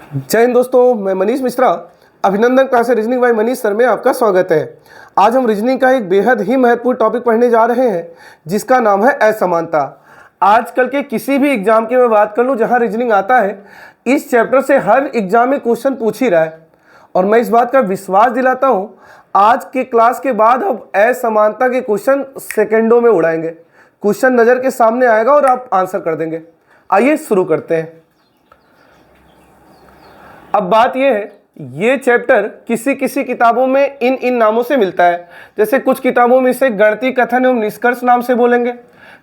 जय हिंद दोस्तों, मैं मनीष मिश्रा। अभिनंदन class reasoning bye Manish sir में आपका स्वागत है। आज हम रीजनिंग का एक बेहद ही महत्वपूर्ण टॉपिक पढ़ने जा रहे हैं जिसका नाम है असमानता। आजकल के किसी भी एग्जाम की मैं बात कर लूँ जहाँ रीजनिंग आता है, इस चैप्टर से हर एग्जाम में क्वेश्चन पूछ ही रहा है और मैं इस बात का विश्वास दिलाता हूँ आज के क्लास के बाद अब असमानता के क्वेश्चन सेकेंडों में उड़ाएंगे। क्वेश्चन नज़र के सामने आएगा और आप आंसर कर देंगे। आइए शुरू करते हैं। अब बात यह है, ये चैप्टर किसी किसी किताबों में इन नामों से मिलता है। जैसे कुछ किताबों में इसे गणितीय कथन एवं निष्कर्ष नाम से बोलेंगे,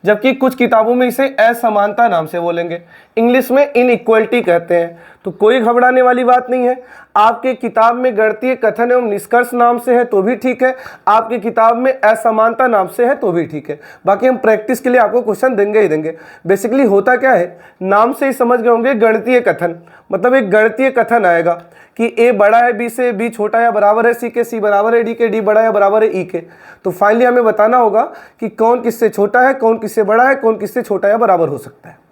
जबकि कुछ किताबों में इसे असमानता नाम से बोलेंगे। इंग्लिश में इनइक्वलिटी कहते हैं। तो कोई घबराने वाली बात नहीं है। आपके किताब में गणितीय कथन एवं निष्कर्ष नाम से है तो भी ठीक है, आपकी किताब में असमानता नाम से है तो भी ठीक है। बाकी हम प्रैक्टिस के लिए आपको क्वेश्चन देंगे ही देंगे। बेसिकली होता क्या है, नाम से ही समझ गए होंगे, गणितीय कथन मतलब एक गणितीय कथन आएगा कि ए बड़ा है बी से, बी छोटा या बराबर है सी के, सी बराबर है डी के, डी बड़ा या बराबर है ई के। तो फाइनली हमें बताना होगा कि कौन किससे छोटा है, कौन किससे बड़ा है, कौन किससे छोटा या बराबर हो सकता है।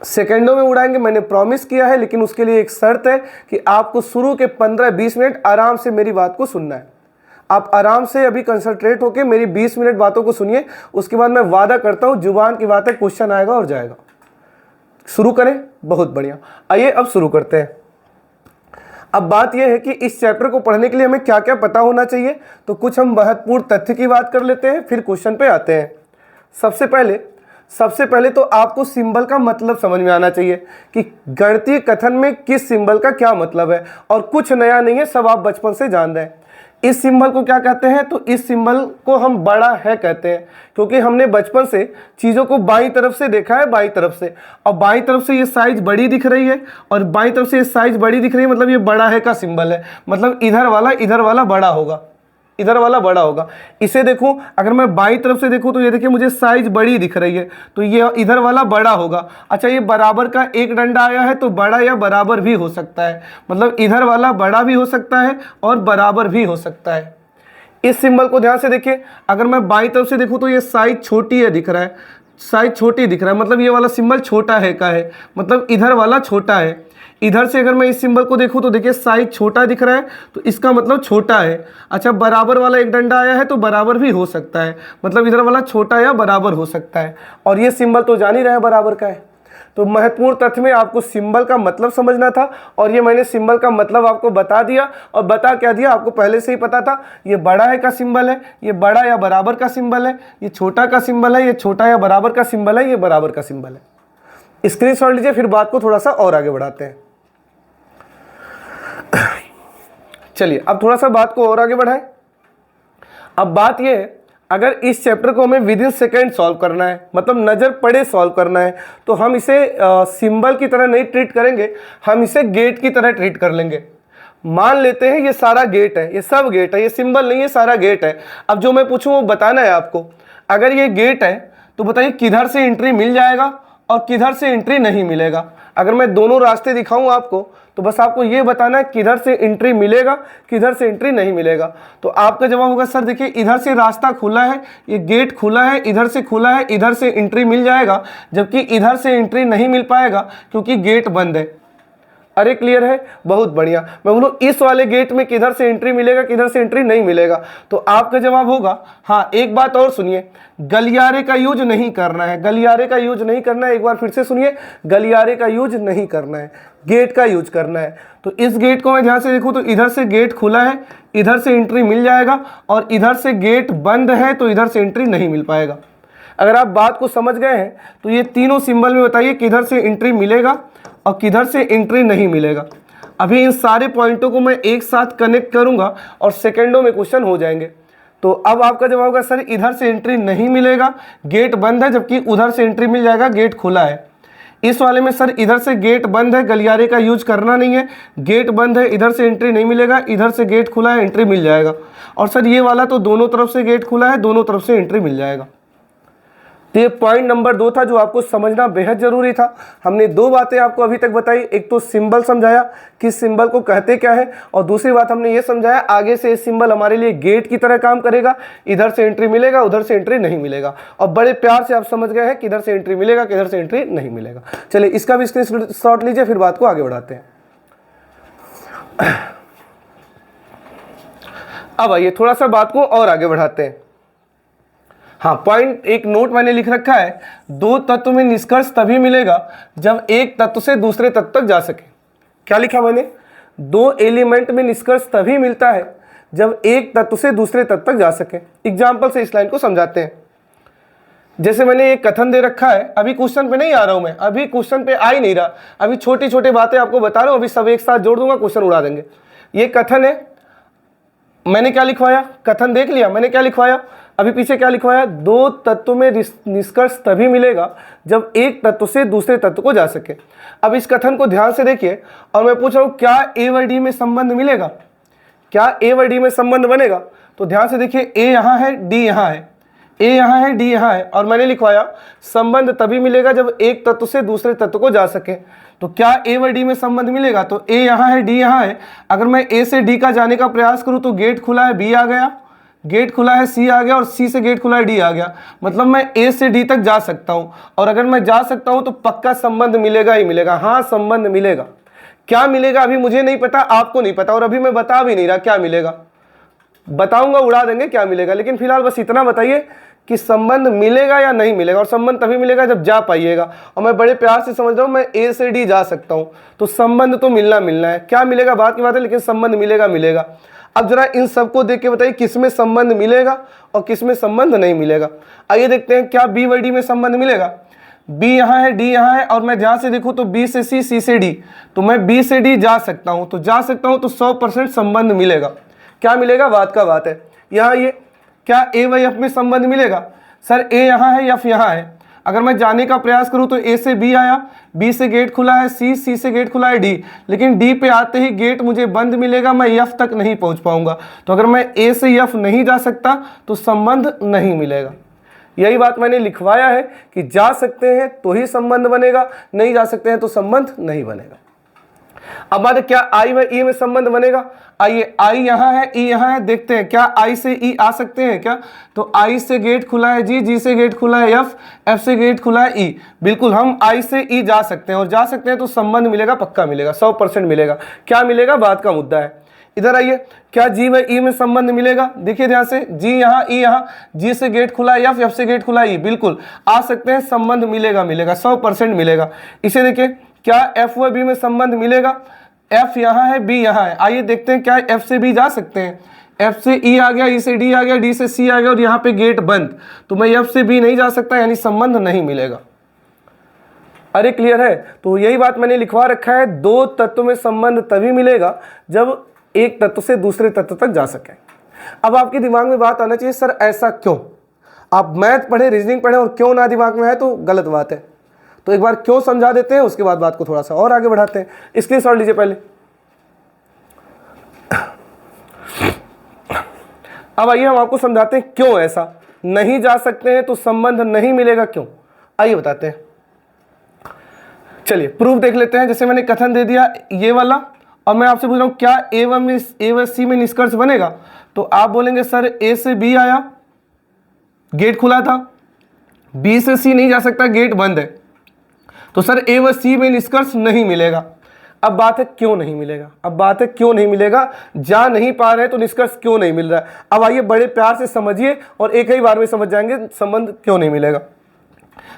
सेकेंडों में उड़ाएंगे, मैंने प्रॉमिस किया है, लेकिन उसके लिए एक शर्त है कि आपको शुरू के 15-20 मिनट आराम से मेरी बात को सुनना है। आप आराम से अभी कंसंट्रेट होकर मेरी 20 मिनट बातों को सुनिए। उसके बाद मैं वादा करता हूं जुबान की बात है, क्वेश्चन आएगा और जाएगा। शुरू करें? बहुत बढ़िया, आइए अब शुरू करते हैं। अब बात यह है कि इस चैप्टर को पढ़ने के लिए हमें क्या क्या पता होना चाहिए। तो कुछ हम महत्वपूर्ण तथ्य की बात कर लेते हैं, फिर क्वेश्चन पे आते हैं। सबसे पहले तो आपको सिंबल का मतलब समझ में आना चाहिए कि गणितीय कथन में किस सिंबल का क्या मतलब है। और कुछ नया नहीं है, सब आप बचपन से जान रहे हैं। इस सिंबल को क्या कहते हैं? तो इस सिंबल को हम बड़ा है कहते हैं, क्योंकि हमने बचपन से चीज़ों को बाईं तरफ से देखा है, बाईं तरफ से। और बाईं तरफ से ये साइज बड़ी दिख रही है और बाईं तरफ से ये साइज बड़ी दिख रही है, मतलब ये बड़ा है का सिंबल है। मतलब इधर वाला बड़ा होगा, इधर वाला बड़ा होगा। इसे देखूं, अगर मैं बाईं तरफ से देखूं तो ये देखिए मुझे साइज बड़ी दिख रही है, तो ये इधर वाला बड़ा होगा। अच्छा, ये बराबर का एक डंडा आया है तो बड़ा या बराबर भी हो सकता है, मतलब इधर वाला बड़ा भी हो सकता है और बराबर भी हो सकता है। इस सिंबल को ध्यान से देखिए, अगर मैं बाईं तरफ से देखूं तो ये साइज छोटी है दिख रहा है, साइज छोटी दिख रहा है, मतलब ये वाला सिंबल छोटा है का है, मतलब इधर वाला छोटा है। इधर से अगर मैं इस सिंबल को देखूं तो देखिए साइज छोटा दिख रहा है, तो इसका मतलब छोटा है। अच्छा, बराबर वाला एक डंडा आया है तो बराबर भी हो सकता है, मतलब इधर वाला छोटा या बराबर हो सकता है। और ये सिंबल तो जान ही रहे हैं बराबर का है। तो महत्वपूर्ण तथ्य में आपको सिंबल का मतलब समझना था और ये मैंने सिंबल का मतलब आपको बता दिया। और बता क्या दिया, आपको पहले से ही पता था। ये बड़ा है का सिंबल है, ये बड़ा या बराबर का सिंबल है, ये छोटा का सिंबल है, ये छोटा या बराबर का सिंबल है, ये बराबर का सिंबल है। स्क्रीनशॉट लीजिए, फिर बात को थोड़ा सा और आगे बढ़ाते हैं। चलिए अब थोड़ा सा बात को और आगे बढ़ाएं। अब बात यह है, अगर इस चैप्टर को हमें विद इन सेकेंड सॉल्व करना है, मतलब नज़र पड़े सॉल्व करना है, तो हम इसे सिंबल की तरह नहीं ट्रीट करेंगे, हम इसे गेट की तरह ट्रीट कर लेंगे। मान लेते हैं ये सारा गेट है, ये सब गेट है, ये सिंबल नहीं है, सारा गेट है। अब जो मैं पूछूं वो बताना है आपको। अगर ये गेट है तो बताइए किधर से एंट्री मिल जाएगा और किधर से एंट्री नहीं मिलेगा। अगर मैं दोनों रास्ते दिखाऊं आपको तो बस आपको ये बताना है किधर से एंट्री मिलेगा, किधर से एंट्री नहीं मिलेगा। तो आपका जवाब होगा सर देखिए इधर से रास्ता खुला है, ये गेट खुला है, इधर से खुला है, इधर से एंट्री मिल जाएगा, जबकि इधर से एंट्री नहीं मिल पाएगा क्योंकि गेट बंद है। अरे क्लियर है? बहुत बढ़िया। मैं बोलूँ इस वाले गेट में किधर से एंट्री मिलेगा, किधर से एंट्री नहीं मिलेगा, तो आपका जवाब होगा हाँ। एक बात और सुनिए, गलियारे का यूज नहीं करना है, गलियारे का यूज नहीं करना है। एक बार फिर से सुनिए, गलियारे का यूज नहीं करना है, गेट का यूज करना है। तो इस गेट को मैं ध्यान से देखूँ तो इधर से गेट खुला है, इधर से एंट्री मिल जाएगा, और इधर से गेट बंद है तो इधर से एंट्री नहीं मिल पाएगा। अगर आप बात को समझ गए हैं तो ये तीनों सिंबल में बताइए किधर से एंट्री मिलेगा और किधर से एंट्री नहीं मिलेगा। अभी इन सारे पॉइंटों को मैं एक साथ कनेक्ट करूंगा और सेकेंडों में क्वेश्चन हो जाएंगे। तो अब आपका जवाब होगा सर इधर से एंट्री नहीं मिलेगा, गेट बंद है, जबकि उधर से एंट्री मिल जाएगा, गेट खुला है। इस वाले में सर इधर से गेट बंद है, गलियारे का यूज करना नहीं है, गेट बंद है, इधर से एंट्री नहीं मिलेगा, इधर से गेट खुला है, एंट्री मिल जाएगा। और सर ये वाला तो दोनों तरफ से गेट खुला है, दोनों तरफ से एंट्री मिल जाएगा। तो ये पॉइंट नंबर 2 था जो आपको समझना बेहद जरूरी था। हमने 2 बातें आपको अभी तक बताई, एक तो सिंबल समझाया कि सिंबल को कहते क्या है, और दूसरी बात हमने ये समझाया आगे से ये सिंबल हमारे लिए गेट की तरह काम करेगा, इधर से एंट्री मिलेगा, उधर से एंट्री नहीं मिलेगा। और बड़े प्यार से आप समझ गए हैं किधर से एंट्री मिलेगा, किधर से एंट्री नहीं मिलेगा। चलिए इसका भी स्क्रीनशॉट लीजिए, फिर बात को आगे बढ़ाते हैं। अब आइए थोड़ा सा बात को और आगे बढ़ाते हैं। हाँ, पॉइंट एक नोट मैंने लिख रखा है, दो तत्व में निष्कर्ष तभी मिलेगा जब एक तत्व से दूसरे तत्व तक जा सके। क्या लिखा मैंने? दो एलिमेंट में निष्कर्ष तभी मिलता है जब एक तत्व से दूसरे तत्व तक जा सके। एग्जाम्पल से इस लाइन को समझाते हैं। जैसे मैंने एक कथन दे रखा है, अभी क्वेश्चन पे नहीं आ रहा हूं मैं, अभी क्वेश्चन पे आ ही नहीं रहा, अभी छोटी छोटी बातें आपको बता रहा हूं, अभी सब एक साथ जोड़ दूंगा, क्वेश्चन उड़ा देंगे। ये कथन है, मैंने क्या लिखवाया? कथन देख लिया, मैंने क्या लिखवाया? अभी पीछे क्या लिखवाया? दो तत्व में निष्कर्ष तभी मिलेगा जब एक तत्व से दूसरे तत्व को जा सके। अब इस कथन को ध्यान से देखिए और मैं पूछ रहा हूं, क्या ए व डी में संबंध मिलेगा? क्या ए व डी में संबंध बनेगा? तो ध्यान से देखिए, ए यहां है, डी यहां है, ए यहां है, डी यहां है, और मैंने लिखवाया संबंध तभी मिलेगा जब एक तत्व से दूसरे तत्व को जा सके। तो क्या ए व डी में संबंध मिलेगा? तो ए यहां है, डी यहां है, अगर मैं ए से डी का जाने का प्रयास करूं तो गेट खुला है, बी आ गया, गेट खुला है, सी आ गया, और सी से गेट खुला है, डी आ गया, मतलब मैं ए से डी तक जा सकता हूं। और अगर मैं जा सकता हूं तो पक्का संबंध मिलेगा ही मिलेगा। हाँ, संबंध मिलेगा। क्या मिलेगा अभी मुझे नहीं पता, आपको नहीं पता, और अभी मैं बता भी नहीं रहा क्या मिलेगा, बताऊंगा, उड़ा देंगे क्या मिलेगा, लेकिन फिलहाल बस इतना बताइए कि संबंध मिलेगा या नहीं मिलेगा। और संबंध तभी मिलेगा जब जा पाइएगा, और मैं बड़े प्यार से समझ रहा हूं, मैं ए से डी जा सकता हूं, तो संबंध तो मिलना है। क्या मिलेगा बात की बात है, लेकिन संबंध मिलेगा। अब जरा इन सबको देख के बताइए किस में संबंध मिलेगा और किस में संबंध नहीं मिलेगा। आइए देखते हैं, क्या बी व डी में संबंध मिलेगा? बी यहाँ है, डी यहाँ है, और मैं जहां से देखूं तो बी से सी, सी से डी, तो मैं बी से डी जा सकता हूं, तो 100% संबंध मिलेगा। क्या मिलेगा? बात का बात है। यहाँ ये क्या ए व एफ में संबंध मिलेगा? सर ए यहाँ है, एफ यहाँ है, अगर मैं जाने का प्रयास करूं तो ए से बी आया, बी से गेट खुला है, सी से गेट खुला है, डी, लेकिन डी पे आते ही गेट मुझे बंद मिलेगा, मैं एफ तक नहीं पहुंच पाऊंगा। तो अगर मैं ए से एफ नहीं जा सकता तो संबंध नहीं मिलेगा। यही बात मैंने लिखवाया है कि जा सकते हैं तो ही संबंध बनेगा, नहीं जा सकते हैं तो संबंध नहीं बनेगा। अब बात है, क्या आई व ई में संबंध बनेगा? आइए, आई यहाँ है, ई यहाँ है, देखते हैं क्या आई से ई आ सकते हैं क्या? तो आई से गेट खुला है जी, जी से गेट खुला है एफ, एफ से गेट खुला है ई, बिल्कुल हम आई से ई जा सकते हैं, और जा सकते हैं तो संबंध मिलेगा, पक्का मिलेगा, 100% मिलेगा। क्या मिलेगा? बात का मुद्दा है। इधर आइए, क्या जी व ई में संबंध मिलेगा? देखिए ध्यान से, जी यहाँ, ई यहाँ, जी से गेट खुला है एफ, एफ से गेट खुला है ई, बिल्कुल आ सकते हैं, संबंध मिलेगा, 100% मिलेगा। इसे देखिए, क्या एफ व बी में संबंध मिलेगा? एफ यहाँ है, बी यहाँ है, आइए देखते हैं क्या एफ से बी जा सकते हैं? एफ से ई आ गया, ई से डी आ गया, डी से सी आ गया, और यहाँ पे गेट बंद, तो मैं एफ से बी नहीं जा सकता, यानी संबंध नहीं मिलेगा। अरे क्लियर है? तो यही बात मैंने लिखवा रखा है, दो तत्व में संबंध तभी मिलेगा जब एक तत्व से दूसरे तत्व तक जा सके। अब आपके दिमाग में बात आना चाहिए, सर ऐसा क्यों? आप मैथ पढ़े, रीजनिंग पढ़े, और क्यों ना दिमाग में है तो गलत बात है। तो एक बार क्यों समझा देते हैं, उसके बाद बात को थोड़ा सा और आगे बढ़ाते हैं। स्क्रीनशॉट लीजिए पहले। अब आइए हम आपको समझाते हैं क्यों ऐसा नहीं जा सकते हैं तो संबंध नहीं मिलेगा, क्यों, आइए बताते हैं। चलिए प्रूफ देख लेते हैं। जैसे मैंने कथन दे दिया ये वाला, और मैं आपसे पूछ रहा हूं क्या ए व सी में निष्कर्ष बनेगा? तो आप बोलेंगे सर ए से बी आया, गेट खुला था, बी से सी नहीं जा सकता, गेट बंद है, तो सर ए व सी में निष्कर्ष नहीं मिलेगा। अब बात है क्यों नहीं मिलेगा, अब बात है क्यों नहीं मिलेगा, जा नहीं पा रहे तो निष्कर्ष क्यों नहीं मिल रहा है। अब आइए बड़े प्यार से समझिए और एक ही बार में समझ जाएंगे संबंध क्यों नहीं मिलेगा।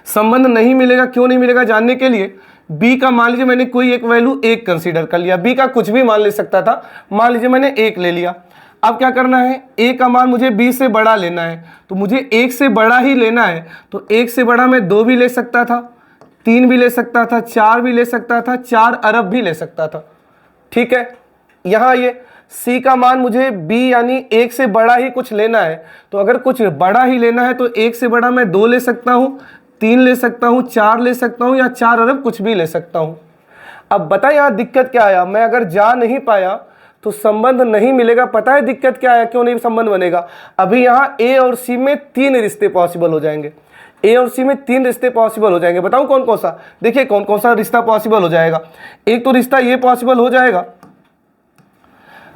संबंध नहीं मिलेगा, क्यों नहीं मिलेगा, जानने के लिए b का मान लीजिए मैंने कोई एक वैल्यू 1 कंसीडर कर लिया, b का कुछ भी मान ले सकता था, मान लीजिए मैंने 1 ले लिया। अब क्या करना है, a का मान मुझे b से बड़ा लेना है, तो मुझे 1 से बड़ा ही लेना है, तो 1 से बड़ा मैं 2 भी ले सकता था, 3 भी ले सकता था, 4 भी ले सकता था, 4 अरब भी ले सकता था। ठीक है, यहाँ ये c का मान मुझे b यानी 1 से बड़ा ही कुछ लेना है, तो अगर कुछ बड़ा ही लेना है तो 1 से बड़ा मैं 2 ले सकता हूँ, 3 ले सकता हूँ, 4 ले सकता हूँ, या 4 अरब कुछ भी ले सकता हूँ। अब बता यहाँ दिक्कत क्या आया, मैं अगर जा नहीं पाया तो संबंध नहीं मिलेगा। पता है दिक्कत क्या आया, क्यों नहीं संबंध बनेगा? अभी यहाँ ए और सी में 3 रिश्ते पॉसिबल हो जाएंगे, ए और सी में 3 रिश्ते पॉसिबल हो जाएंगे। बताऊँ कौन कौन सा? देखिए कौन कौन सा रिश्ता पॉसिबल हो जाएगा। एक तो रिश्ता ये पॉसिबल हो जाएगा,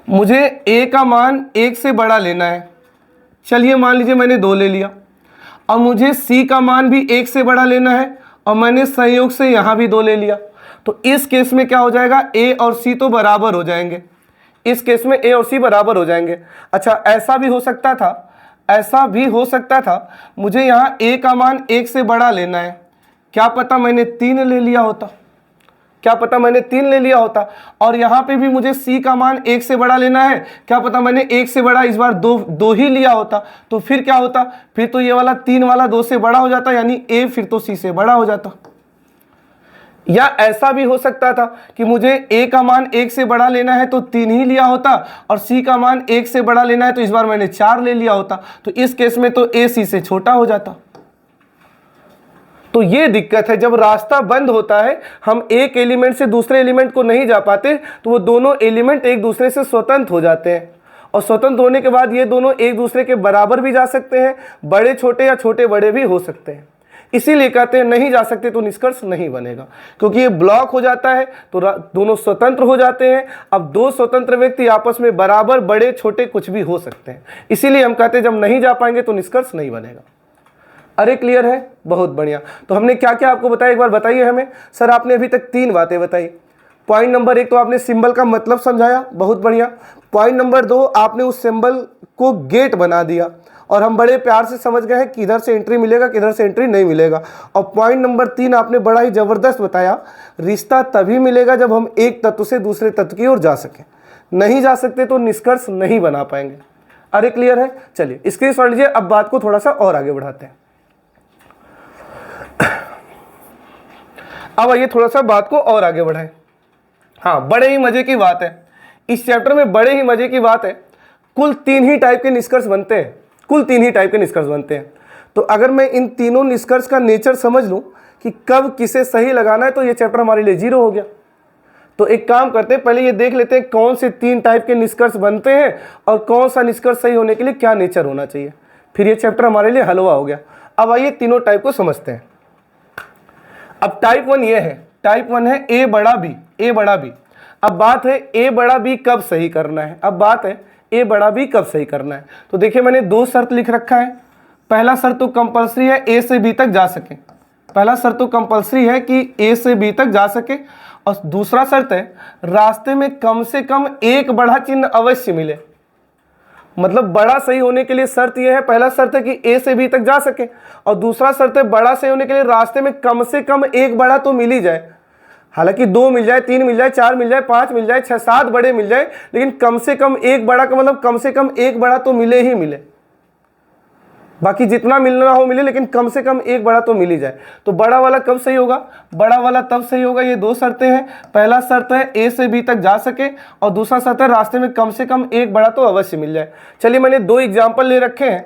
मुझे ए का मान 1 से बड़ा लेना है, चलिए मान लीजिए मैंने 2 ले लिया, और मुझे सी का मान भी 1 से बड़ा लेना है, और मैंने संयोग से यहाँ भी 2 ले लिया। तो इस केस में क्या हो जाएगा, ए और सी तो बराबर हो जाएंगे, इस केस में ए और सी बराबर हो जाएंगे। अच्छा, ऐसा भी हो सकता था, ऐसा भी हो सकता था मुझे यहाँ ए का मान 1 से बड़ा लेना है, क्या पता मैंने 3 ले लिया होता, क्या पता मैंने 3 ले लिया होता। और यहाँ पे भी मुझे सी का मान 1 से बड़ा लेना है, क्या पता मैंने 1 से बड़ा इस बार 2 ही लिया होता। तो फिर क्या होता, फिर तो ये वाला 3 वाला 2 से बड़ा हो जाता, यानी ए फिर तो सी से बड़ा हो जाता। या ऐसा भी हो सकता था कि मुझे ए का मान 1 से बड़ा लेना है तो 3 ही लिया होता, और सी का मान 1 से बड़ा लेना है तो इस बार मैंने 4 ले लिया होता। तो इस केस में तो ए सी से छोटा हो जाता। तो ये दिक्कत है, जब रास्ता बंद होता है, हम एक एलिमेंट से दूसरे एलिमेंट को नहीं जा पाते, तो वो दोनों एलिमेंट एक दूसरे से स्वतंत्र हो जाते हैं, और स्वतंत्र होने के बाद ये दोनों एक दूसरे के बराबर भी जा सकते हैं, बड़े छोटे या छोटे बड़े भी हो सकते हैं। इसीलिए कहते हैं नहीं जा सकते तो निष्कर्ष नहीं बनेगा, क्योंकि ये ब्लॉक हो जाता है तो दोनों स्वतंत्र हो जाते हैं। अब दो स्वतंत्र व्यक्ति आपस में बराबर बड़े छोटे कुछ भी हो सकते हैं, इसीलिए हम कहते हैं जब नहीं जा पाएंगे तो निष्कर्ष नहीं बनेगा। अरे क्लियर है, बहुत बढ़िया। तो हमने क्या क्या आपको बताया, एक बार बताइए हमें। सर आपने अभी तक 3 बातें बताई। पॉइंट नंबर 1 तो आपने सिंबल का मतलब समझाया, बहुत बढ़िया। पॉइंट नंबर 2 आपने उस सिंबल को गेट बना दिया, और हम बड़े प्यार से समझ गए हैं किधर से एंट्री मिलेगा किधर से एंट्री नहीं मिलेगा। और पॉइंट नंबर 3 आपने बड़ा ही जबरदस्त बताया, रिश्ता तभी मिलेगा जब हम एक तत्व से दूसरे तत्व की ओर जा सकें, नहीं जा सकते तो निष्कर्ष नहीं बना पाएंगे। अरे क्लियर है, चलिए स्क्रीनशॉट लीजिए। अब बात को थोड़ा सा और आगे बढ़ाते हैं। अब आइए थोड़ा सा बात को और आगे बढ़ाएं। हाँ, बड़े ही मजे की बात है, इस चैप्टर में बड़े ही मजे की बात है। कुल 3 ही टाइप के निष्कर्ष बनते हैं, कुल 3 ही टाइप के निष्कर्ष बनते हैं। तो अगर मैं इन तीनों निष्कर्ष का नेचर समझ लूं कि कब किसे सही लगाना है, तो ये चैप्टर हमारे लिए 0 हो गया। तो एक काम करते हैं, पहले ये देख लेते हैं कौन से 3 टाइप के निष्कर्ष बनते हैं और कौन सा निष्कर्ष सही होने के लिए क्या नेचर होना चाहिए, फिर ये चैप्टर हमारे लिए हलवा हो गया। अब आइए तीनों टाइप को समझते हैं। अब टाइप 1 ये है, टाइप 1 है ए बड़ा बी, ए बड़ा बी। अब बात है ए बड़ा बी कब सही करना है, अब बात है ए बड़ा बी कब सही करना है। तो देखिए मैंने 2 शर्त लिख रखा है। पहला शर्त तो कंपलसरी है ए से बी तक जा सके, पहला शर्त तो कंपलसरी है कि ए से बी तक जा सके, और दूसरा शर्त है रास्ते में कम से कम एक बड़ा चिन्ह अवश्य मिले। मतलब बड़ा सही होने के लिए शर्त यह है, पहला शर्त है कि ए से बी तक जा सके, और दूसरा शर्त है बड़ा सही होने के लिए रास्ते में कम से कम एक बड़ा तो मिल ही जाए। हालांकि 2 मिल जाए, 3 मिल जाए, 4 मिल जाए, 5 मिल जाए, 6, 7 बड़े मिल जाए, लेकिन कम से कम एक बड़ा का मतलब कम से कम एक बड़ा तो मिले ही मिले। बाकी जितना मिलना हो मिले, लेकिन कम से कम एक बड़ा तो मिल ही जाए। तो बड़ा वाला कब सही होगा, बड़ा वाला तब सही होगा, ये 2 शर्तें हैं। पहला शर्त है ए से बी तक जा सके, और दूसरा शर्त है रास्ते में कम से कम एक बड़ा तो अवश्य मिल जाए। चलिए मैंने 2 एग्जाम्पल ले रखे हैं,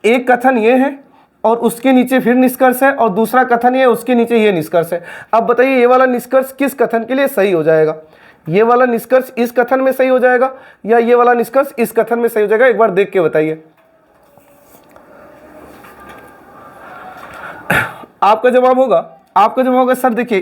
एक कथन ये है और उसके नीचे फिर निष्कर्ष है, और दूसरा कथन ये, उसके नीचे ये निष्कर्ष है। अब बताइए ये वाला निष्कर्ष किस कथन के लिए सही हो जाएगा, ये वाला निष्कर्ष इस कथन में सही हो जाएगा या ये वाला निष्कर्ष इस कथन में सही हो जाएगा, एक बार देख के बताइए। आपका जवाब होगा सर देखिए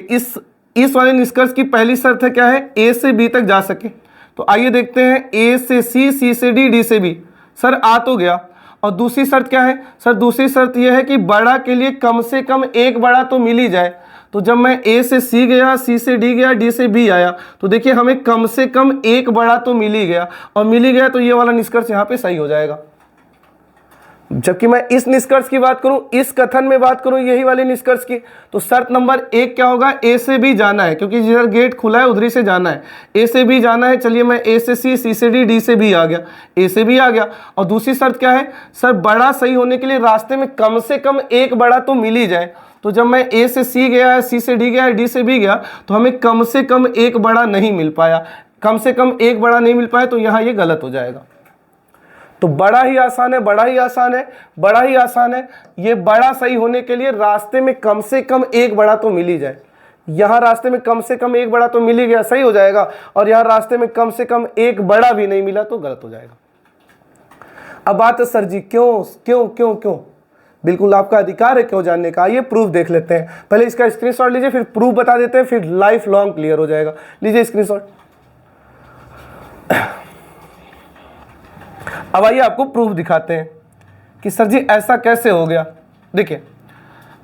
इस वाले निष्कर्ष की पहली शर्त है क्या है, ए से बी तक जा सके। तो आइए देखते हैं, ए से सी, सी से डी, डी से बी, सर आ तो गया। और दूसरी शर्त क्या है, सर दूसरी शर्त यह है कि बड़ा के लिए कम से कम एक बड़ा तो मिल ही जाए। तो जब मैं ए से सी गया, सी से डी गया, डी से बी आया, तो देखिए हमें कम से कम एक बड़ा तो मिल ही गया, और मिल ही गया तो ये वाला निष्कर्ष यहाँ पे सही हो जाएगा। जबकि मैं इस निष्कर्ष की बात करूं, इस कथन में बात करूं यही वाले निष्कर्ष की, तो शर्त नंबर 1 क्या होगा, ए से बी जाना है, क्योंकि जिधर गेट खुला है उधर से जाना है, ए से बी जाना है। चलिए मैं ए से सी, सी से डी, डी से बी आ गया, ए से बी आ गया। और दूसरी शर्त क्या है, सर बड़ा सही होने के लिए रास्ते में कम से कम एक बड़ा तो मिल ही जाए। तो जब मैं ए से सी गया, सी से डी गया, डी से बी गया, तो हमें कम से कम एक बड़ा नहीं मिल पाया, कम से कम एक बड़ा नहीं मिल पाया, तो यहाँ ये गलत हो जाएगा। तो बड़ा ही आसान है, बड़ा ही आसान है, बड़ा ही आसान है। ये बड़ा सही होने के लिए रास्ते में कम से कम एक बड़ा तो मिल ही जाए। यहाँ रास्ते में कम से कम एक बड़ा तो मिल ही गया, सही हो जाएगा। और यहाँ रास्ते में कम से कम एक बड़ा भी नहीं मिला तो गलत हो जाएगा। अब बात है सर जी क्यों क्यों क्यों क्यों, बिल्कुल आपका अधिकार है क्यों जानने का। आइए प्रूफ देख लेते हैं, पहले इसका स्क्रीनशॉट लीजिए, फिर प्रूफ बता देते हैं, फिर लाइफ लॉन्ग क्लियर हो जाएगा। लीजिए स्क्रीनशॉट। अब आइए आपको प्रूफ दिखाते हैं कि सर जी ऐसा कैसे हो गया। देखिए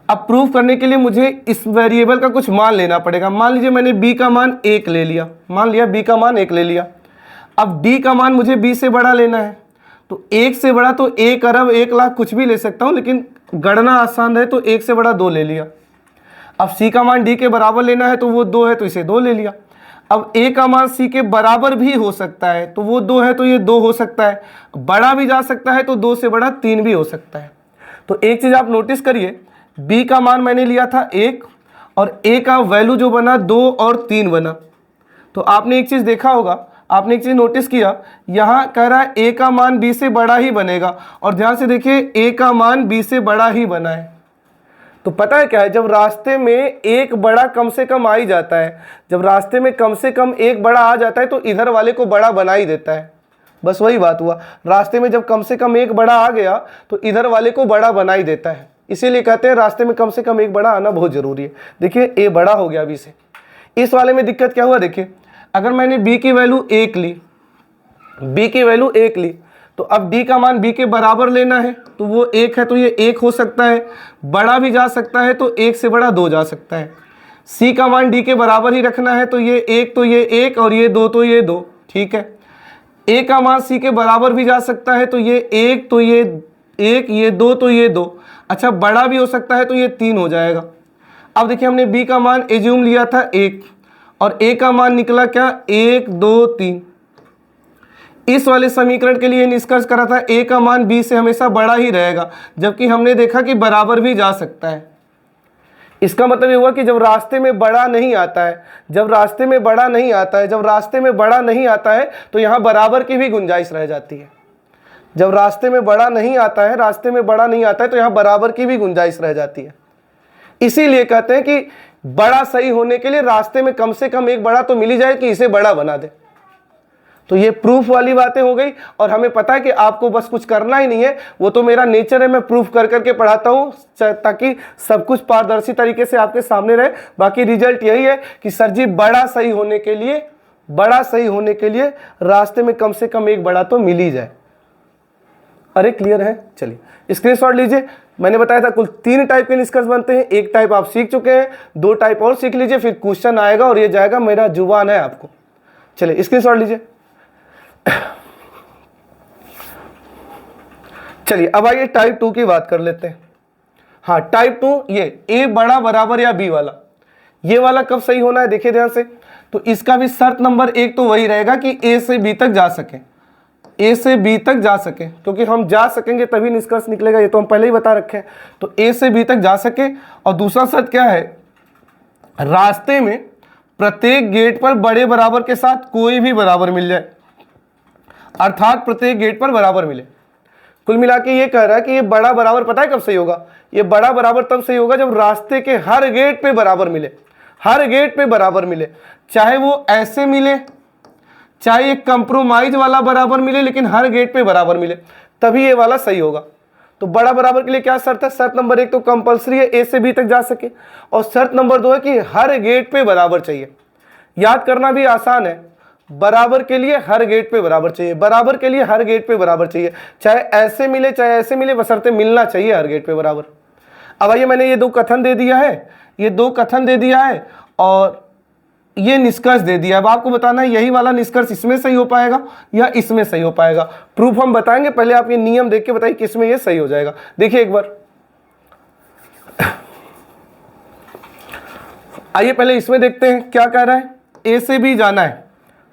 अब प्रूफ करने के लिए मुझे इस वेरिएबल का कुछ मान लेना पड़ेगा। मान लीजिए मैंने b का मान 1 ले लिया, मान लिया b का मान 1 ले लिया। अब डी का मान मुझे बी से बड़ा लेना है, तो 1 से बड़ा तो 1 अरब 1 लाख कुछ भी ले सकता हूँ, लेकिन गणना आसान है तो 1 से बड़ा 2 ले लिया। अब सी का मान डी के बराबर लेना है तो वो 2 है तो इसे 2 ले लिया। अब ए का मान सी के बराबर भी हो सकता है तो वो 2 है तो ये 2 हो सकता है, बड़ा भी जा सकता है तो 2 से बड़ा 3 भी हो सकता है। तो एक चीज़ आप नोटिस करिए, बी का मान मैंने लिया था 1 और ए का वैल्यू जो बना 2 और 3 बना। तो आपने एक चीज़ देखा होगा, आपने एक चीज़ नोटिस किया, यहाँ कह रहा है ए का मान बी से बड़ा ही बनेगा, और ध्यान से देखिए ए का मान बी से बड़ा ही बना है। तो पता है क्या है, जब रास्ते में एक बड़ा कम से कम आ ही जाता है, जब रास्ते में कम से कम एक बड़ा आ जाता है तो इधर वाले को बड़ा बना ही देता है। बस वही बात हुआ, रास्ते में जब कम से कम एक बड़ा आ गया तो इधर वाले को बड़ा बना ही देता है। इसीलिए कहते हैं रास्ते में कम से कम एक बड़ा आना बहुत ज़रूरी है। देखिए ए बड़ा हो गया अभी से। इस वाले में दिक्कत क्या हुआ, देखिए अगर मैंने b की वैल्यू 1 ली, b की वैल्यू 1 ली, तो अब d का मान b के बराबर लेना है तो वो 1 है तो ये 1 हो सकता है, बड़ा भी जा सकता है तो 1 से बड़ा 2 जा सकता है। c का मान d के बराबर ही रखना है तो ये 1 तो ये 1 और ये 2 तो ये 2, ठीक है। a का मान c के बराबर भी जा सकता है तो ये 1 तो ये 1, ये 2 तो ये 2, अच्छा बड़ा भी हो सकता है तो ये 3 हो जाएगा। अब देखिए हमने b का मान एज्यूम लिया था 1 और a का मान निकला क्या 1 2 3। इस वाले समीकरण के लिए निष्कर्ष करा था a का मान b से हमेशा बड़ा ही रहेगा, जबकि हमने देखा कि बराबर भी जा सकता है। इसका मतलब ये हुआ कि जब रास्ते में बड़ा नहीं आता है, जब रास्ते में बड़ा नहीं आता है, जब रास्ते में बड़ा नहीं आता है तो यहाँ बराबर की भी गुंजाइश रह जाती है। जब रास्ते में बड़ा नहीं आता है, रास्ते में बड़ा नहीं आता है तो यहाँ बराबर की भी गुंजाइश रह जाती है। इसीलिए कहते हैं कि बड़ा सही होने के लिए रास्ते में कम से कम एक बड़ा तो मिल ही जाए कि इसे बड़ा बना दे। तो ये प्रूफ वाली बातें हो गई, और हमें पता है कि आपको बस कुछ करना ही नहीं है, वो तो मेरा नेचर है, मैं प्रूफ कर करके पढ़ाता हूँ ताकि सब कुछ पारदर्शी तरीके से आपके सामने रहे। बाकी रिजल्ट यही है कि सर जी बड़ा सही होने के लिए, बड़ा सही होने के लिए रास्ते में कम से कम एक बड़ा तो मिल ही जाए। अरे क्लियर है, चलिए स्क्रीनशॉट लीजिए। मैंने बताया था कुल 3 टाइप के निष्कर्ष बनते हैं, एक टाइप आप सीख चुके हैं, 2 टाइप और सीख लीजिए, फिर क्वेश्चन आएगा और ये जाएगा मेरा जुबान है आपको। चलिए स्क्रीनशॉट लीजिए। चलिए अब आइए टाइप 2 की बात कर लेते हैं। हाँ टाइप 2, ये ए बड़ा बराबर या बी वाला, ये वाला कब सही होना है देखिए ध्यान से। तो इसका भी शर्त नंबर 1 तो वही रहेगा कि ए से बी तक जा सके, ए से बी तक जा सके, क्योंकि हम जा सकेंगे तभी निष्कर्ष निकलेगा, ये तो हम पहले ही बता रखे हैं। तो ए से बी तक जा सके, और दूसरा शर्त क्या है, रास्ते में प्रत्येक गेट पर बड़े बराबर के साथ कोई भी बराबर मिल जाए, अर्थात प्रत्येक गेट पर बराबर मिले। कुल मिला के ये कह रहा है कि ये बड़ा बराबर पता है कब सही होगा, ये बड़ा बराबर तब सही होगा जब रास्ते के हर गेट पे बराबर मिले, हर गेट पे बराबर मिले, चाहे वो ऐसे मिले, चाहे एक कंप्रोमाइज वाला बराबर मिले, लेकिन हर गेट पे बराबर मिले, तभी ये वाला सही होगा। तो बड़ा बराबर के लिए क्या शर्त है, शर्त नंबर 1 तो कंपलसरी है ए से बी तक जा सके, और शर्त नंबर 2 है कि हर गेट पे बराबर चाहिए। याद करना भी आसान है, बराबर के लिए हर गेट पे बराबर चाहिए, बराबर के लिए हर गेट पे बराबर चाहिए, चाहे ऐसे मिले चाहे ऐसे मिले, बशर्ते मिलना चाहिए हर गेट पे बराबर। अब आइए मैंने ये 2 कथन दे दिया है, ये 2 कथन दे दिया है और ये निष्कर्ष दे दिया। अब आपको बताना है यही वाला निष्कर्ष इसमें सही हो पाएगा या इसमें सही हो पाएगा। प्रूफ हम बताएंगे, पहले आप ये नियम देख के बताइए किसमें ये सही हो जाएगा। देखिए एक बार, आइए पहले इसमें देखते हैं क्या कह रहा है, ए से बी जाना है,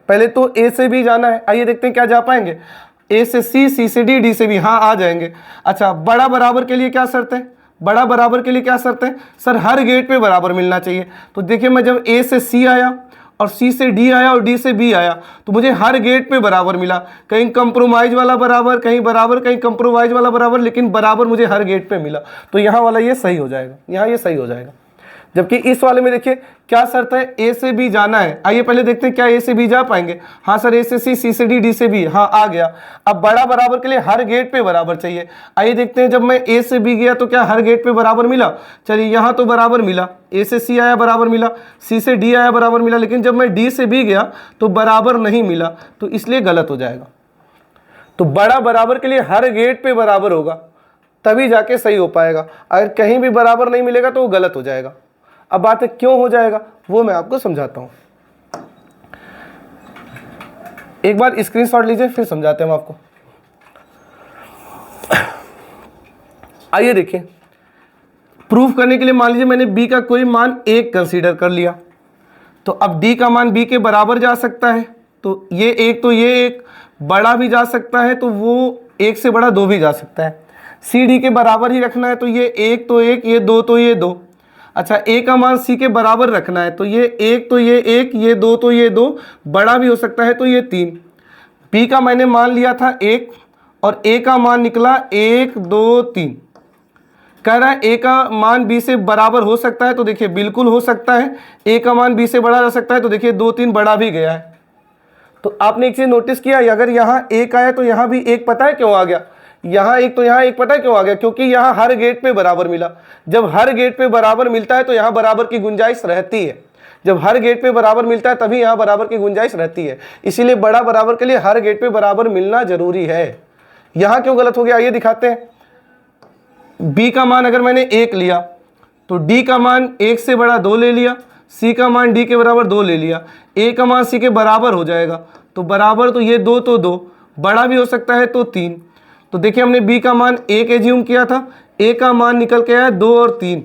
पहले तो ए से बी जाना है। आइए देखते हैं क्या जा पाएंगे, ए से सी, सी से डी, डी से बी, हाँ आ जाएंगे। अच्छा बड़ा बराबर के लिए क्या शर्त है, बड़ा बराबर के लिए क्या शर्त है, सर हर गेट पे बराबर मिलना चाहिए। तो देखिए मैं जब ए से सी आया और सी से डी आया और डी से बी आया तो मुझे हर गेट पे बराबर मिला, कहीं कंप्रोमाइज वाला बराबर, कहीं बराबर, कहीं कंप्रोमाइज वाला बराबर, लेकिन बराबर मुझे हर गेट पे मिला। तो यहाँ वाला ये सही हो जाएगा, यहाँ ये सही हो जाएगा। जबकि इस वाले में देखिए क्या शर्त है, ए से बी जाना है। आइए पहले देखते हैं क्या ए से बी जा पाएंगे। हाँ सर ए से सी, सी से डी, डी से बी, हाँ आ गया। अब बड़ा बराबर के लिए हर गेट पे बराबर चाहिए। आइए देखते हैं जब मैं ए से बी गया तो क्या हर गेट पे बराबर मिला, चलिए यहाँ तो बराबर मिला, ए से सी आया बराबर मिला, सी से डी आया बराबर मिला, लेकिन जब मैं डी से बी गया तो बराबर नहीं मिला, तो इसलिए गलत हो जाएगा। तो बड़ा बराबर के लिए हर गेट पे बराबर होगा तभी जाके सही हो पाएगा, अगर कहीं भी बराबर नहीं मिलेगा तो वो गलत हो जाएगा। अब बात है क्यों हो जाएगा, वो मैं आपको समझाता हूं। एक बार स्क्रीनशॉट लीजिए फिर समझाते हैं हम आपको। आइए देखिए, प्रूफ करने के लिए मान लीजिए मैंने b का कोई मान 1 कंसीडर कर लिया, तो अब d का मान b के बराबर जा सकता है, तो ये एक बड़ा भी जा सकता है, तो वो 1 से बड़ा 2 भी जा सकता है। c d के बराबर ही रखना है, तो ये 1 तो 1, ये 2 तो ये 2। अच्छा, a का मान c के बराबर रखना है, तो ये 1 तो ये 1, ये 2 तो ये 2, बड़ा भी हो सकता है तो ये 3। b का मैंने मान लिया था 1 और a का मान निकला 1 2 3। कह रहा है a का मान b से बराबर हो सकता है, तो देखिए बिल्कुल हो सकता है। a का मान b से बड़ा जा सकता है, तो देखिए 2 3 बड़ा भी गया है। तो आपने एक चीज नोटिस किया, अगर यहाँ 1 आया तो यहाँ भी 1, पता है क्यों आ गया? यहाँ 1 तो यहाँ 1, पता है क्यों आ गया? क्योंकि यहाँ हर गेट पे बराबर मिला। जब हर गेट पे बराबर मिलता है तो यहाँ बराबर की गुंजाइश रहती है। जब हर गेट पे बराबर मिलता है तभी यहाँ बराबर की गुंजाइश रहती है। इसीलिए बड़ा बराबर के लिए हर गेट पे बराबर मिलना जरूरी है। यहाँ क्यों गलत हो गया, ये दिखाते हैं। b का मान अगर मैंने 1 लिया तो d का मान 1 से बड़ा 2 ले लिया, c का मान d के बराबर 2 ले लिया, a का मान c के बराबर हो जाएगा, तो बराबर तो ये 2 तो 2, बड़ा भी हो सकता है तो 3। तो देखिए हमने b का मान 1 एज्यूम किया था, a का मान निकल के आया 2 और 3।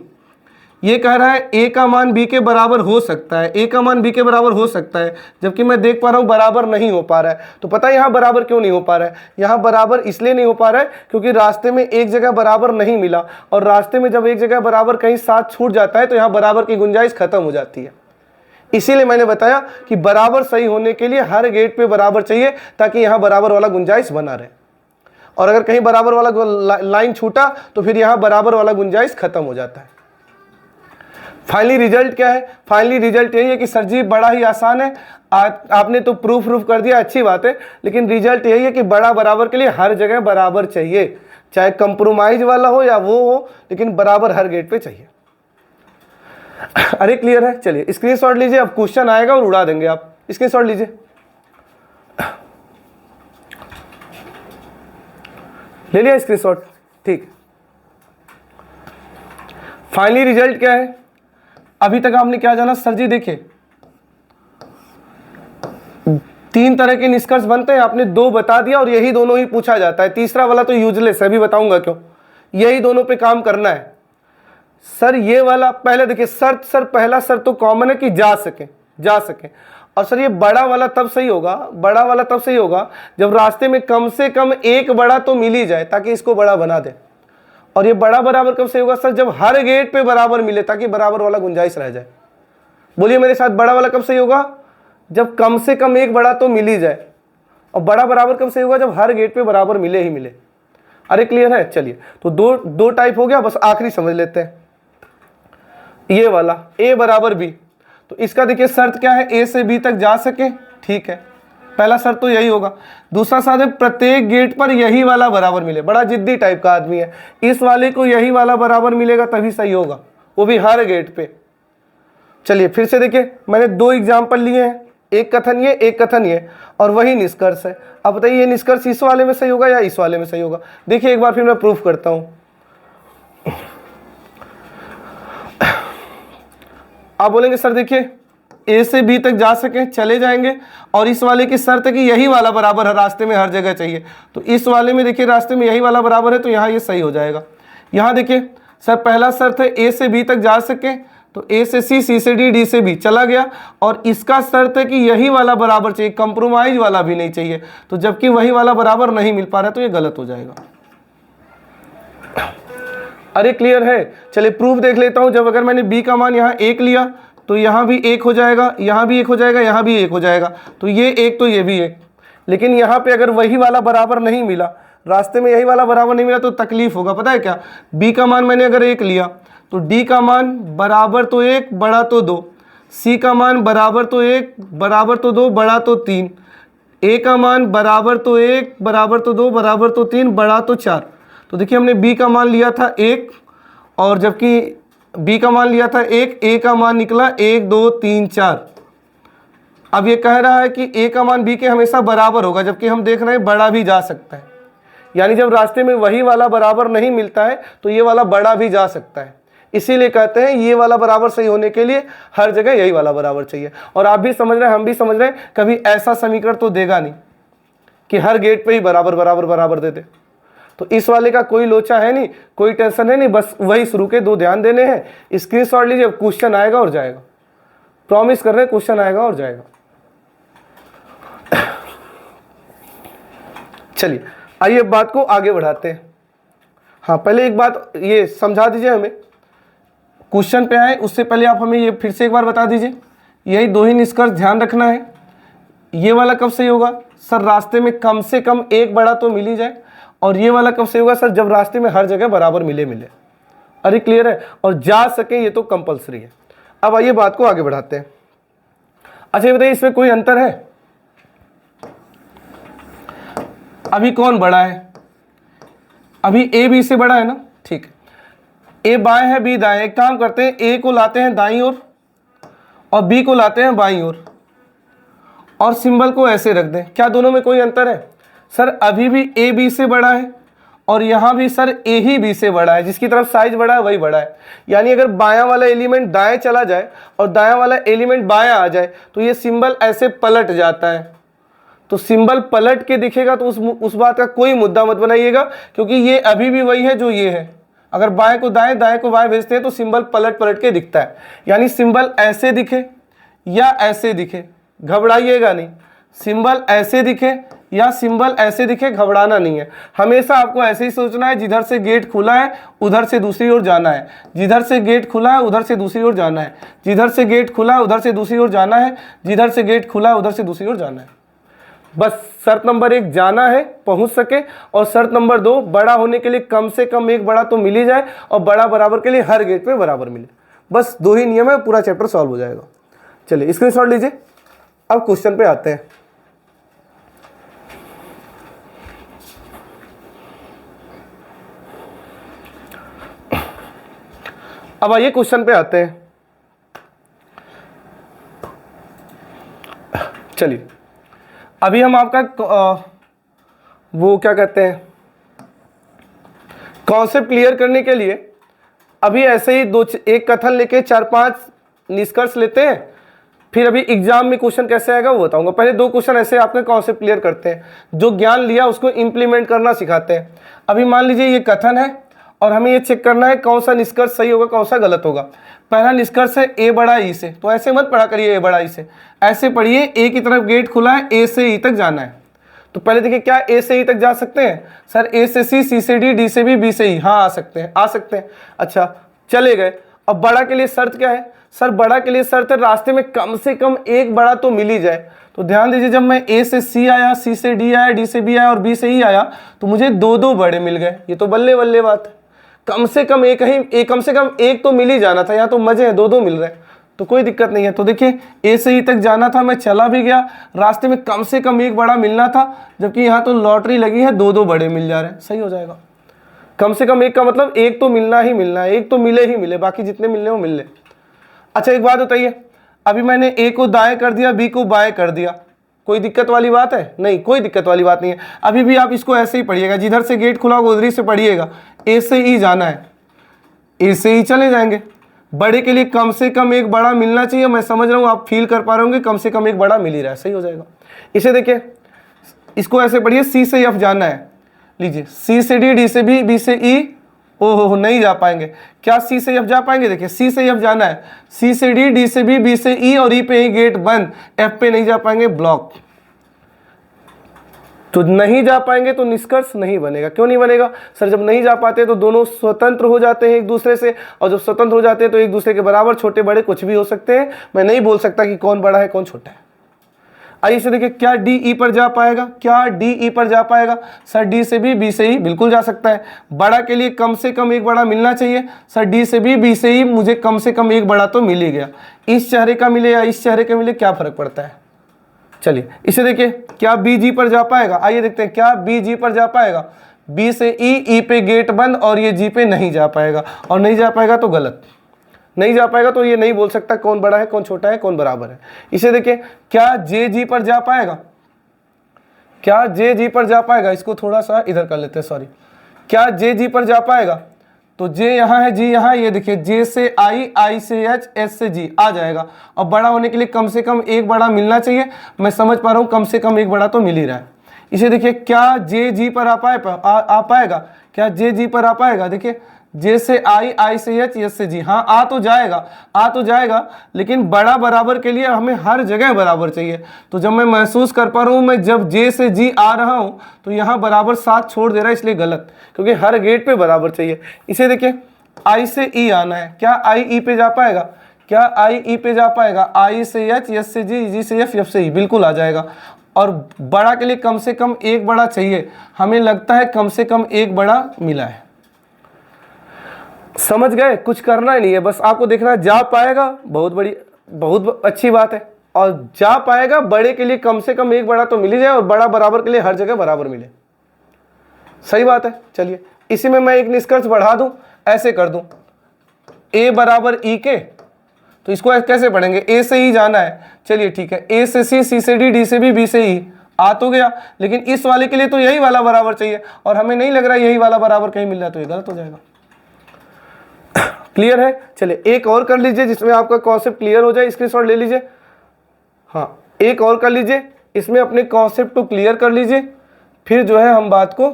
ये कह रहा है a का मान b के बराबर हो सकता है, a का मान b के बराबर हो सकता है, जबकि मैं देख पा रहा हूँ बराबर नहीं हो पा रहा है। तो पता है यहाँ बराबर क्यों नहीं हो पा रहा है? यहाँ बराबर इसलिए नहीं हो पा रहा है क्योंकि रास्ते में एक जगह बराबर नहीं मिला, और रास्ते में जब एक जगह बराबर कहीं साथ छूट जाता है तो यहाँ बराबर की गुंजाइश खत्म हो जाती है। इसीलिए मैंने बताया कि बराबर सही होने के लिए हर गेट पे बराबर चाहिए, ताकि यहाँ बराबर वाला गुंजाइश बना रहे। और अगर कहीं बराबर वाला लाइन छूटा तो फिर यहाँ बराबर वाला गुंजाइश खत्म हो जाता है। फाइनली रिजल्ट क्या है? फाइनली रिजल्ट यही है कि सर जी बड़ा ही आसान है, आपने तो प्रूफ कर दिया, अच्छी बात है, लेकिन रिजल्ट यही है कि बड़ा बराबर के लिए हर जगह बराबर चाहिए, चाहे कंप्रोमाइज वाला हो या वो हो, लेकिन बराबर हर गेट पे चाहिए। अरे क्लियर है? चलिए स्क्रीनशॉट लीजिए, अब क्वेश्चन आएगा और उड़ा देंगे आप। स्क्रीनशॉट लीजिए, ले लिया स्क्रीनशॉट? ठीक। फाइनली रिजल्ट क्या है? अभी तक आपने क्या जाना? सर जी देखिए 3 तरह के निष्कर्ष बनते हैं, आपने 2 बता दिया और यही दोनों ही पूछा जाता है। तीसरा वाला तो यूजलेस है, अभी बताऊंगा क्यों। यही दोनों पे काम करना है। सर ये वाला पहले देखिए, शर्त सर पहला शर्त तो कॉमन है कि जा सके। और सर ये बड़ा वाला तब सही होगा जब रास्ते में कम से कम एक बड़ा तो मिल ही जाए, ताकि इसको बड़ा बना दे। और ये बड़ा बराबर कब सही होगा? सर जब हर गेट पे बराबर मिले, ताकि बराबर वाला गुंजाइश रह जाए। बोलिए मेरे साथ, बड़ा वाला कब सही होगा? जब कम से कम एक बड़ा तो मिल ही जाए। और बड़ा बराबर कब सही होगा? जब हर गेट पे बराबर मिले ही मिले। अरे क्लियर है? चलिए, तो दो टाइप हो गया, बस आखिरी समझ लेते हैं। ये वाला a बराबर b, तो इसका देखिए शर्त क्या है? a से b तक जा सके, ठीक है, पहला शर्त तो यही होगा। दूसरा शर्त है प्रत्येक गेट पर यही वाला बराबर मिले। बड़ा जिद्दी टाइप का आदमी है, इस वाले को यही वाला बराबर मिलेगा तभी सही होगा, वो भी हर गेट पे। चलिए फिर से देखिए, मैंने 2 एग्जाम्पल लिए हैं, एक कथन ये, एक कथन ये, और वही निष्कर्ष है। अब बताइए ये निष्कर्ष इस वाले में सही होगा या इस वाले में सही होगा? देखिए एक बार फिर मैं प्रूफ करता हूं। आप बोलेंगे सर देखिए a से b तक जा सके, चले जाएंगे, और इस वाले की शर्त है कि यही वाला बराबर है, रास्ते में हर जगह चाहिए। तो इस वाले में देखिए रास्ते में यही वाला बराबर है, तो यहाँ ये सही हो जाएगा। यहाँ देखिए सर पहला शर्त है a से b तक जा सके, तो a से c से d से b चला गया, और इसका शर्त है कि यही वाला बराबर चाहिए, कंप्रोमाइज वाला भी नहीं चाहिए। तो जबकि वही वाला बराबर नहीं मिल पा रहा है तो ये गलत हो जाएगा। अरे क्लियर है? चलिए प्रूफ देख लेता हूं। जब अगर मैंने b का मान यहाँ 1 लिया तो यहाँ भी 1 हो जाएगा, यहाँ भी 1 हो जाएगा, यहाँ भी 1 हो जाएगा, तो ये 1 तो ये भी 1। लेकिन यहाँ पे अगर वही वाला बराबर नहीं मिला, रास्ते में यही वाला बराबर नहीं मिला, तो तकलीफ होगा। पता है क्या? b का मान मैंने अगर 1 लिया तो d का मान बराबर तो 1 बड़ा तो 2, c का मान बराबर तो 1 बराबर तो 2 बड़ा तो 3, a का मान बराबर तो 1 बराबर तो 2 बराबर तो 3 बड़ा तो 4। तो देखिए हमने b का मान लिया था 1, और जबकि b का मान लिया था 1, a का मान निकला 1 2 3 4। अब ये कह रहा है कि a का मान b के हमेशा बराबर होगा, जबकि हम देख रहे हैं बड़ा भी जा सकता है। यानी जब रास्ते में वही वाला बराबर नहीं मिलता है तो ये वाला बड़ा भी जा सकता है। इसीलिए कहते हैं ये वाला बराबर सही होने के लिए हर जगह यही वाला बराबर चाहिए। और आप भी समझ रहे हैं, हम भी समझ रहे हैं, कभी ऐसा समीकरण तो देगा नहीं। कि हर गेट पे ही बराबर बराबर बराबर दे दे। तो इस वाले का कोई लोचा है नहीं, कोई टेंशन है नहीं, बस वही शुरू के 2 ध्यान देने हैं। स्क्रीनशॉट लीजिए, क्वेश्चन आएगा और जाएगा, प्रॉमिस कर रहे हैं क्वेश्चन आएगा और जाएगा। चलिए आइए बात को आगे बढ़ाते हैं। हाँ, पहले एक बात ये समझा दीजिए हमें, क्वेश्चन पे आए उससे पहले आप हमें ये फिर से एक बार बता दीजिए, यही 2 ही निष्कर्ष ध्यान रखना है। ये वाला कब सही होगा सर? रास्ते में कम से कम एक बड़ा तो मिल ही जाए। और ये वाला कब सही होगा सर? जब रास्ते में हर जगह बराबर मिले। अरे क्लियर है? और जा सके ये तो कंपलसरी है। अब आइए बात को आगे बढ़ाते हैं। अच्छा ये बताइए, इसमें कोई अंतर है? अभी कौन बड़ा है? अभी ए बी से बड़ा है ना, ठीक है। ए बाएं है, बी दाएं। एक काम करते हैं, ए को लाते हैं दाईं ओर और बी को लाते हैं बाईं ओर और सिंबल को ऐसे रख दें। क्या दोनों में कोई अंतर है सर? अभी भी ए बी से बड़ा है और यहाँ भी सर ए ही बी से बड़ा है। जिसकी तरफ साइज बड़ा है वही बड़ा है। यानी अगर बायां वाला एलिमेंट दाएं चला जाए और दायां वाला एलिमेंट बायां आ जाए तो ये सिंबल ऐसे पलट जाता है। तो सिंबल पलट के दिखेगा तो उस बात का कोई मुद्दा मत बनाइएगा, क्योंकि ये अभी भी वही है जो ये है। अगर बाएं को दाएं, दाएं को बाएं भेजते हैं तो सिंबल पलट पलट के दिखता है। यानी सिंबल ऐसे दिखे या ऐसे दिखे, घबराइएगा नहीं। सिंबल ऐसे दिखे या सिंबल ऐसे दिखे, घबराना नहीं है। हमेशा आपको ऐसे ही सोचना है, जिधर से गेट खुला है उधर से दूसरी ओर जाना है, जिधर से गेट खुला है उधर से दूसरी ओर जाना है, जिधर से गेट खुला है उधर से दूसरी ओर जाना है, जिधर से गेट खुला है उधर से दूसरी ओर जाना है। बस शर्त नंबर 1 जाना है, पहुंच सके। और शर्त नंबर 2 बड़ा होने के लिए कम से कम एक बड़ा तो मिल ही जाए और बड़ा बराबर के लिए हर गेट पे बराबर मिले। बस 2 ही नियम है, पूरा चैप्टर सॉल्व हो जाएगा। चलिए स्क्रीनशॉट लीजिए। अब क्वेश्चन पे आते हैं। अब आइए क्वेश्चन पे आते हैं। चलिए अभी हम आपका वो क्या कहते हैं, कॉन्सेप्ट क्लियर करने के लिए अभी ऐसे ही एक कथन लेके 4-5 निष्कर्ष लेते हैं। फिर अभी एग्जाम में क्वेश्चन कैसे आएगा वो बताऊंगा। पहले 2 क्वेश्चन ऐसे आपके कॉन्सेप्ट क्लियर करते हैं, जो ज्ञान लिया उसको इंप्लीमेंट करना सिखाते हैं। अभी मान लीजिए ये कथन है और हमें ये चेक करना है कौन सा निष्कर्ष सही होगा कौन सा गलत होगा। पहला निष्कर्ष है ए बड़ा ई से, तो ऐसे मत पढ़ा करिए ए बड़ा ई से, ऐसे पढ़िए ए की तरफ गेट खुला है, ए से ई तक जाना है। तो पहले देखिए क्या ए से ई तक जा सकते हैं सर? ए से सी से डी, डी से बी से ई, हाँ आ सकते हैं, आ सकते हैं। अच्छा चले गए। अब बड़ा के लिए शर्त क्या है सर? बड़ा के लिए शर्त है रास्ते में कम से कम एक बड़ा तो मिल ही जाए। तो ध्यान दीजिए, जब मैं ए से सी आया, सी से डी आया, डी से बी आया और बी से ई आया तो मुझे 2-2 बड़े मिल गए। ये तो बल्ले बल्ले बात है। कम से कम कम से कम एक तो मिल ही जाना था। यहाँ तो मजे हैं, 2-2 मिल रहे हैं तो कोई दिक्कत नहीं है। तो देखिए ए से ई तक जाना था, मैं चला भी गया, रास्ते में कम से कम एक बड़ा मिलना था, जबकि यहाँ तो लॉटरी लगी है, 2-2 बड़े मिल जा रहे हैं, सही हो जाएगा। कम से कम एक का मतलब एक तो मिलना ही मिलना है, एक तो मिले ही मिले, बाकी जितने मिलने वो मिल ले। अच्छा एक बात बताइए, अभी मैंने ए को दाएं कर दिया, बी को बाएं कर दिया, कोई दिक्कत वाली बात है? नहीं, कोई दिक्कत वाली बात नहीं है। अभी भी आप इसको ऐसे ही पढ़िएगा, जिधर से गेट खुला होगा उधर से पढ़िएगा। ए से ई जाना है, ए से ई चले जाएंगे। बड़े के लिए कम से कम एक बड़ा मिलना चाहिए। मैं समझ रहा हूँ आप फील कर पा रहे होंगे, कम से कम एक बड़ा मिल ही रहा है, सही हो जाएगा। इसे देखिए, इसको ऐसे पढ़िए, सी से एफ जाना है, लीजिए सी से डी, डी से बी, बी से ई, ओहो नहीं जा पाएंगे। क्या सी से एफ जा पाएंगे? देखिए सी से एफ जाना है, सी से डी, डी से बी, बी से ई और ई पे ही गेट बंद, एफ पे नहीं जा पाएंगे, ब्लॉक। तो नहीं जा पाएंगे तो निष्कर्ष नहीं बनेगा। क्यों नहीं बनेगा सर? जब नहीं जा पाते तो दोनों स्वतंत्र हो जाते हैं एक दूसरे से, और जब स्वतंत्र हो जाते हैं तो एक दूसरे के बराबर छोटे बड़े कुछ भी हो सकते हैं। मैं नहीं बोल सकता कि कौन बड़ा है कौन छोटा है। आइए से देखिए, क्या डी ई पर जा पाएगा? क्या डी ई पर जा पाएगा सर? डी से बी, बी से ई बिल्कुल जा सकता है। बड़ा के लिए कम से कम एक बड़ा मिलना चाहिए सर, डी से बी, बी से ई, मुझे कम से कम एक बड़ा तो मिल ही गया। इस चेहरे का मिले या इस चेहरे का मिले, क्या फर्क पड़ता है? चलिए इसे देखिए, क्या बी जी पर जा पाएगा? आइए देखते हैं, क्या बी जी पर जा पाएगा? बी से ई, ई पे गेट बंद और ये जी पे नहीं जा पाएगा, और नहीं जा पाएगा तो गलत, नहीं जा पाएगा तो ये नहीं बोल सकता कौन बड़ा है कौन छोटा है कौन बराबर है। इसे देखिए, क्या जे जी पर जा पाएगा? क्या जे जी पर जा पाएगा? इसको थोड़ा सा इधर कर लेते हैं, सॉरी। क्या जे जी पर जा पाएगा? तो जे यहाँ है, जी यहाँ, ये देखिए जे से आई, आई से एच, एच से जी आ जाएगा। और बड़ा होने के लिए कम से कम एक बड़ा मिलना चाहिए। मैं समझ पा रहा हूँ कम से कम एक बड़ा तो मिल ही रहा है। इसे देखिए, क्या जे जी पर आ पाएगा? क्या जे जी पर आ पाएगा? देखिए, जे से आई, आई से एच, एच से जी, हाँ आ तो जाएगा, लेकिन बड़ा बराबर के लिए हमें हर जगह बराबर चाहिए। तो जब मैं महसूस कर पा रहा हूँ, मैं जब जे से जी आ रहा हूँ तो यहाँ बराबर साथ छोड़ दे रहा है, इसलिए गलत, क्योंकि हर गेट पे बराबर चाहिए। इसे देखिए, आई से ई आना है, क्या आई ई पे जा पाएगा? क्या आई ई पे जा पाएगा? आई से एच, एच से जी, जी से एफ, एफ से ई, बिल्कुल आ जाएगा। और बड़ा के लिए कम से कम एक बड़ा चाहिए, हमें लगता है कम से कम एक बड़ा मिला है। समझ गए? कुछ करना ही नहीं है, बस आपको देखना है जा पाएगा, बहुत अच्छी बात है। और जा पाएगा, बड़े के लिए कम से कम एक बड़ा तो मिल ही जाए, और बड़ा बराबर के लिए हर जगह बराबर मिले। सही बात है। चलिए, इसी में मैं एक निष्कर्ष बढ़ा दूं, ऐसे कर दूं, ए बराबर ई के, तो इसको कैसे पढ़ेंगे? ए से ई जाना है, चलिए ठीक है, ए से सी, सी से डी, डी से बी, बी से ई, आ तो गया, लेकिन इस वाले के लिए तो यही वाला बराबर चाहिए, और हमें नहीं लग रहा यही वाला बराबर कहीं मिल रहा है, तो ये गलत हो जाएगा। क्लियर है? चलिए, एक और कर लीजिए जिसमें आपका कॉन्सेप्ट क्लियर हो जाए, स्क्रीनशॉट ले लीजिए। हाँ, एक और कर लीजिए, इसमें अपने कॉन्सेप्ट को क्लियर कर लीजिए, फिर जो है हम बात को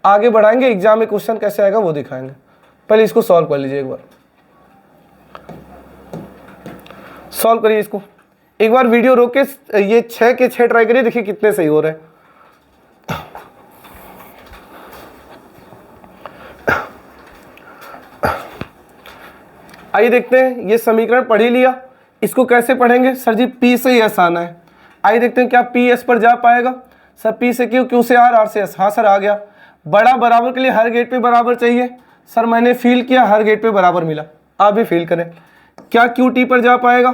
आगे बढ़ाएंगे, एग्जाम में क्वेश्चन कैसे आएगा वो दिखाएंगे। पहले इसको सॉल्व कर लीजिए, एक बार सॉल्व करिए इसको, एक बार वीडियो रोक के ये 6 के 6 ट्राई करिए, देखिए कितने सही हो रहे हैं। आइए देखते हैं, ये समीकरण पढ़ ही लिया, इसको कैसे पढ़ेंगे? सर जी पी से एस आना है। आइए देखते हैं, क्या पी एस पर जा पाएगा? सर पी से क्यू, क्यू से आर, आर से एस, हाँ सर आ गया। बड़ा बराबर के लिए हर गेट पे बराबर चाहिए, सर मैंने फील किया, हर गेट पे बराबर मिला, आप भी फील करें। क्या क्यू टी पर जा पाएगा?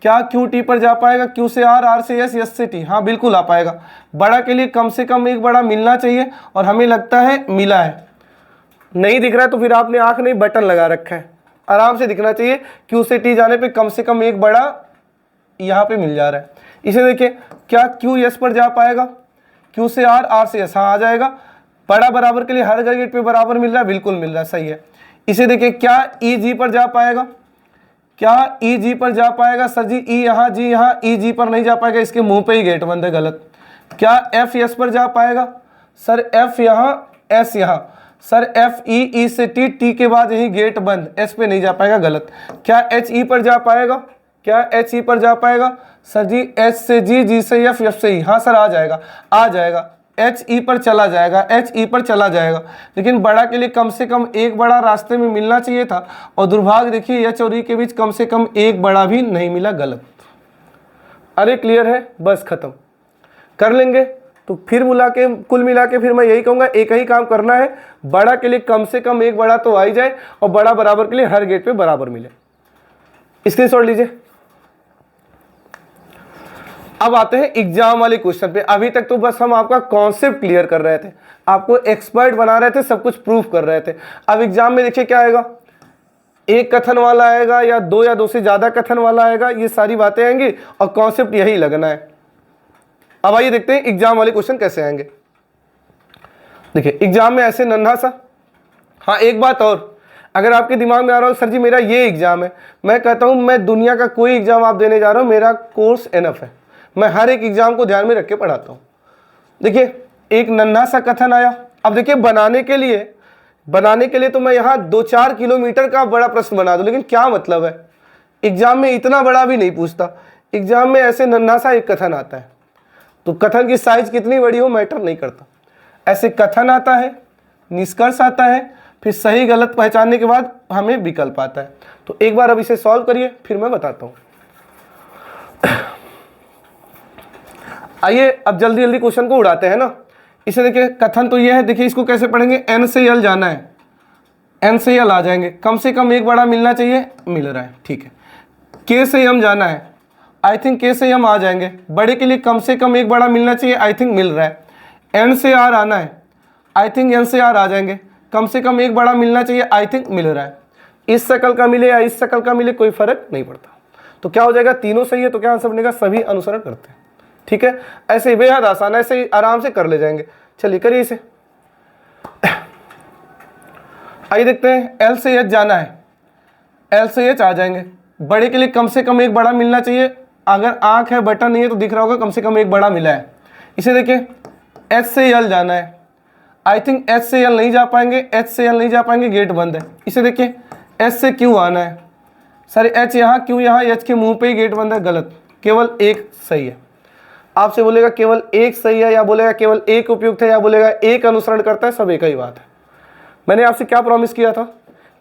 क्या क्यू टी पर जा पाएगा? क्यू से आर, आर से एस, एस से टी, हाँ बिल्कुल आ पाएगा। बड़ा के लिए कम से कम एक बड़ा मिलना चाहिए, और हमें लगता है मिला है। नहीं दिख रहा है तो फिर आपने आंख नहीं बटन लगा रखा है, आराम से दिखना चाहिए। क्यू से टी जाने पे कम से कम एक बड़ा यहाँ पे मिल जा रहा है। इसे देखिए, क्या क्यू एस पर जा पाएगा? क्यू से आर, आर से एस, हाँ आ जाएगा। बड़ा बराबर के लिए हर गेट पे बराबर मिल रहा है, बिल्कुल मिल रहा है, सही है। इसे देखिए, क्या ई जी पर जा पाएगा? क्या ई जी पर जा पाएगा? सर जी ई यहाँ, जी यहाँ, ई जी पर नहीं जा पाएगा, इसके मुंह पे ही गेट बंद है, गलत। क्या एफ एस पर जा पाएगा? सर एफ यहाँ, एस यहाँ, सर एफ ई, ई से टी, टी के बाद यही गेट बंद, एस पे नहीं जा पाएगा, गलत। क्या एच ई पर जा पाएगा? क्या एच ई पर जा पाएगा? सर जी एच से जी, जी से एफ, एफ से ई, हाँ सर आ जाएगा, आ जाएगा। एच ई पर चला जाएगा, एच ई पर चला जाएगा, लेकिन बड़ा के लिए कम से कम एक बड़ा रास्ते में मिलना चाहिए था, और दुर्भाग्य देखिए एच और ई के बीच कम से कम एक बड़ा भी नहीं मिला, गलत। अरे क्लियर है? बस खत्म कर लेंगे। तो फिर कुल मिला के फिर मैं यही कहूँगा, एक ही काम करना है, बड़ा के लिए कम से कम एक बड़ा तो आ ही जाए, और बड़ा बराबर के लिए हर गेट पे बराबर मिले। स्क्रीनशॉट लीजिए। अब आते हैं एग्जाम वाले क्वेश्चन पे। अभी तक तो बस हम आपका कॉन्सेप्ट क्लियर कर रहे थे, आपको एक्सपर्ट बना रहे थे, सब कुछ प्रूफ कर रहे थे। अब एग्जाम में देखिए क्या आएगा, एक कथन वाला आएगा या दो से ज्यादा कथन वाला आएगा, ये सारी बातें आएंगी, और कॉन्सेप्ट यही लगना है। अब आइए देखते हैं एग्जाम वाले क्वेश्चन कैसे आएंगे। देखिए एग्जाम में ऐसे नन्हा सा, हाँ एक बात और, अगर आपके दिमाग में आ रहा हो सर जी मेरा ये एग्जाम है, मैं कहता हूं मैं दुनिया का कोई एग्जाम आप देने जा रहा हूं, मेरा कोर्स एनफ है, मैं हर एक एग्जाम को ध्यान में रख के पढ़ाता हूं। देखिए एक नन्हा सा कथन आया, अब देखिए बनाने के लिए तो मैं यहाँ 2-4 किलोमीटर का बड़ा प्रश्न बना दूं, लेकिन क्या मतलब है, एग्जाम में इतना बड़ा भी नहीं पूछता, एग्जाम में ऐसे नन्हा सा एक कथन आता है, तो कथन की साइज कितनी बड़ी हो मैटर नहीं करता, ऐसे कथन आता है, निष्कर्ष आता है, फिर सही गलत पहचानने के बाद हमें विकल्प आता है। तो एक बार अब इसे सॉल्व करिए, फिर मैं बताता हूं। आइए अब जल्दी जल्दी क्वेश्चन को उड़ाते हैं ना। इसे देखिए, कथन तो ये है, देखिए इसको कैसे पढ़ेंगे, एन से यल जाना है, एन से यल आ जाएंगे, कम से कम एक बड़ा मिलना चाहिए, मिल रहा है, ठीक है। के से यम जाना है, आई थिंक के से यम आ जाएंगे, बड़े के लिए कम से कम एक बड़ा मिलना चाहिए, आई थिंक मिल रहा है। एन से आर आना है, आई थिंक एन से आर आ जाएंगे, कम से कम एक बड़ा मिलना चाहिए, आई थिंक मिल रहा है। इस शकल का मिले या इस शकल का मिले कोई फर्क नहीं पड़ता, तो क्या हो जाएगा, तीनों सही है, तो क्या आंसर बनेगा, सभी अनुसरण करते हैं, ठीक है। ऐसे ही बेहद आसान है, ऐसे ही आराम से कर ले जाएंगे। चलिए करिए इसे। आइए देखते हैं, एल से एच जाना है, एल से एच आ जाएंगे, बड़े के लिए कम से कम एक बड़ा मिलना चाहिए, अगर आंख है बटन नहीं है तो दिख रहा होगा, कम से कम एक बड़ा मिला है। इसे देखिए, एच से एल जाना है, आई थिंक एच से एल नहीं जा पाएंगे, एच से एल नहीं जा पाएंगे, गेट बंद है। इसे देखिए एच से क्यू आना है, सर एच यहाँ क्यू यहाँ, एच के मुंह पे ही गेट बंद है, गलत, केवल एक सही है। आपसे बोलेगा केवल एक सही है, या बोलेगा केवल एक उपयुक्त है, या बोलेगा एक अनुसरण करता है, सब एक ही बात है। मैंने आपसे क्या प्रॉमिस किया था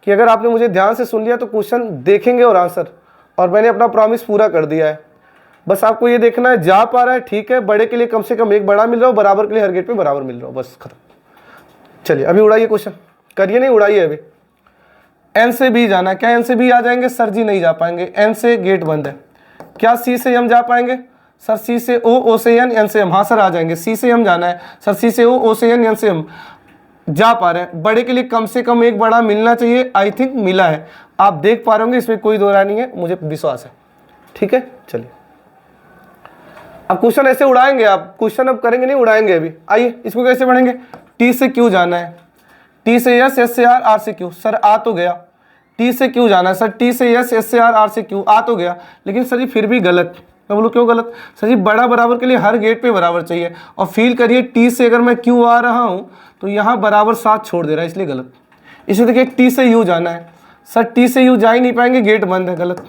कि अगर आपने मुझे ध्यान से सुन लिया तो क्वेश्चन देखेंगे और आंसर, और मैंने अपना प्रॉमिस पूरा कर दिया है। बस आपको ये देखना है जा पा रहा है, ठीक है, बड़े के लिए कम से कम एक बड़ा मिल रहा हो, बराबर के लिए हर गेट पे बराबर मिल रहा हो, बस खत्म। चलिए अभी उड़ाइए क्वेश्चन, करिए नहीं उड़ाइए अभी। एन से बी जाना है, क्या एन से बी आ जाएंगे? सर जी नहीं जा पाएंगे, एन से गेट बंद है। क्या सी से एम जा पाएंगे? सर सी से ओ, ओ से एन, एन से एम, हाँ सर आ जाएंगे। सी से एम जाना है, सर सी से ओ से एन, एन से एम जा पा रहे हैं। बड़े के लिए कम से कम एक बड़ा मिलना चाहिए, आई थिंक मिला है, आप देख पा रहे होंगे, इसमें कोई दो राय नहीं है, मुझे विश्वास है। ठीक है, चलिए अब क्वेश्चन ऐसे उड़ाएंगे आप, क्वेश्चन अब करेंगे नहीं, उड़ाएंगे अभी। आइए इसको कैसे पढ़ेंगे? टी से क्यू जाना है, टी से एस, एस से आर, आर से क्यू। सर आ तो गया, टी से क्यू जाना है, सर टी से एस, एस से आर, आर से क्यू, आ तो गया, लेकिन सर जी फिर भी गलत। मैं बोलूँ क्यों गलत? सर जी बड़ा बराबर के लिए हर गेट पे बराबर चाहिए, और फील करिए टी से अगर मैं क्यू आ रहा हूँ तो यहाँ बराबर साथ छोड़ दे रहा है, इसलिए गलत। इसे देखिए टी से यू जाना है, सर टी से यू जा ही नहीं पाएंगे, गेट बंद है, गलत।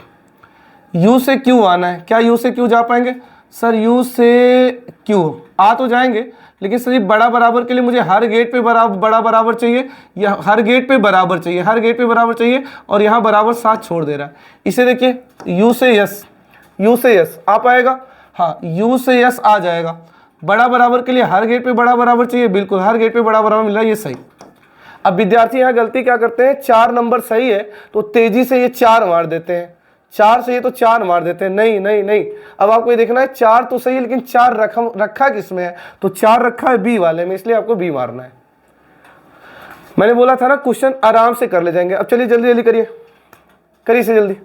यू से क्यू आना है, क्या यू से क्यू जा पाएंगे? सर यू से क्यू आ तो जाएंगे, लेकिन सर ये बड़ा बराबर के लिए मुझे हर गेट पे बड़ा बराबर चाहिए, या हर गेट पे बराबर चाहिए, हर गेट पे बराबर चाहिए, और यहाँ बराबर साथ छोड़ दे रहा है। इसे देखिए यू से यस, यू से यस आ पाएगा? हाँ यू से यस आ जाएगा। बड़ा बराबर के लिए हर गेट पे बड़ा बराबर चाहिए, बिल्कुल हर गेट पे बड़ा बराबर मिल रहा है, ये सही। अब विद्यार्थी यहाँ गलती क्या करते हैं, 4 नंबर सही है तो तेजी से ये 4 मार देते हैं, 4 सही है तो 4 मार देते हैं। नहीं नहीं नहीं, अब आपको ये देखना है 4 तो सही है, लेकिन 4 रखा किसमें है? तो 4 रखा है बी वाले में, इसलिए आपको बी मारना है। मैंने बोला था ना क्वेश्चन आराम से कर ले जाएंगे। अब चलिए जल्दी जल्दी करिए, करिए से जल्दी।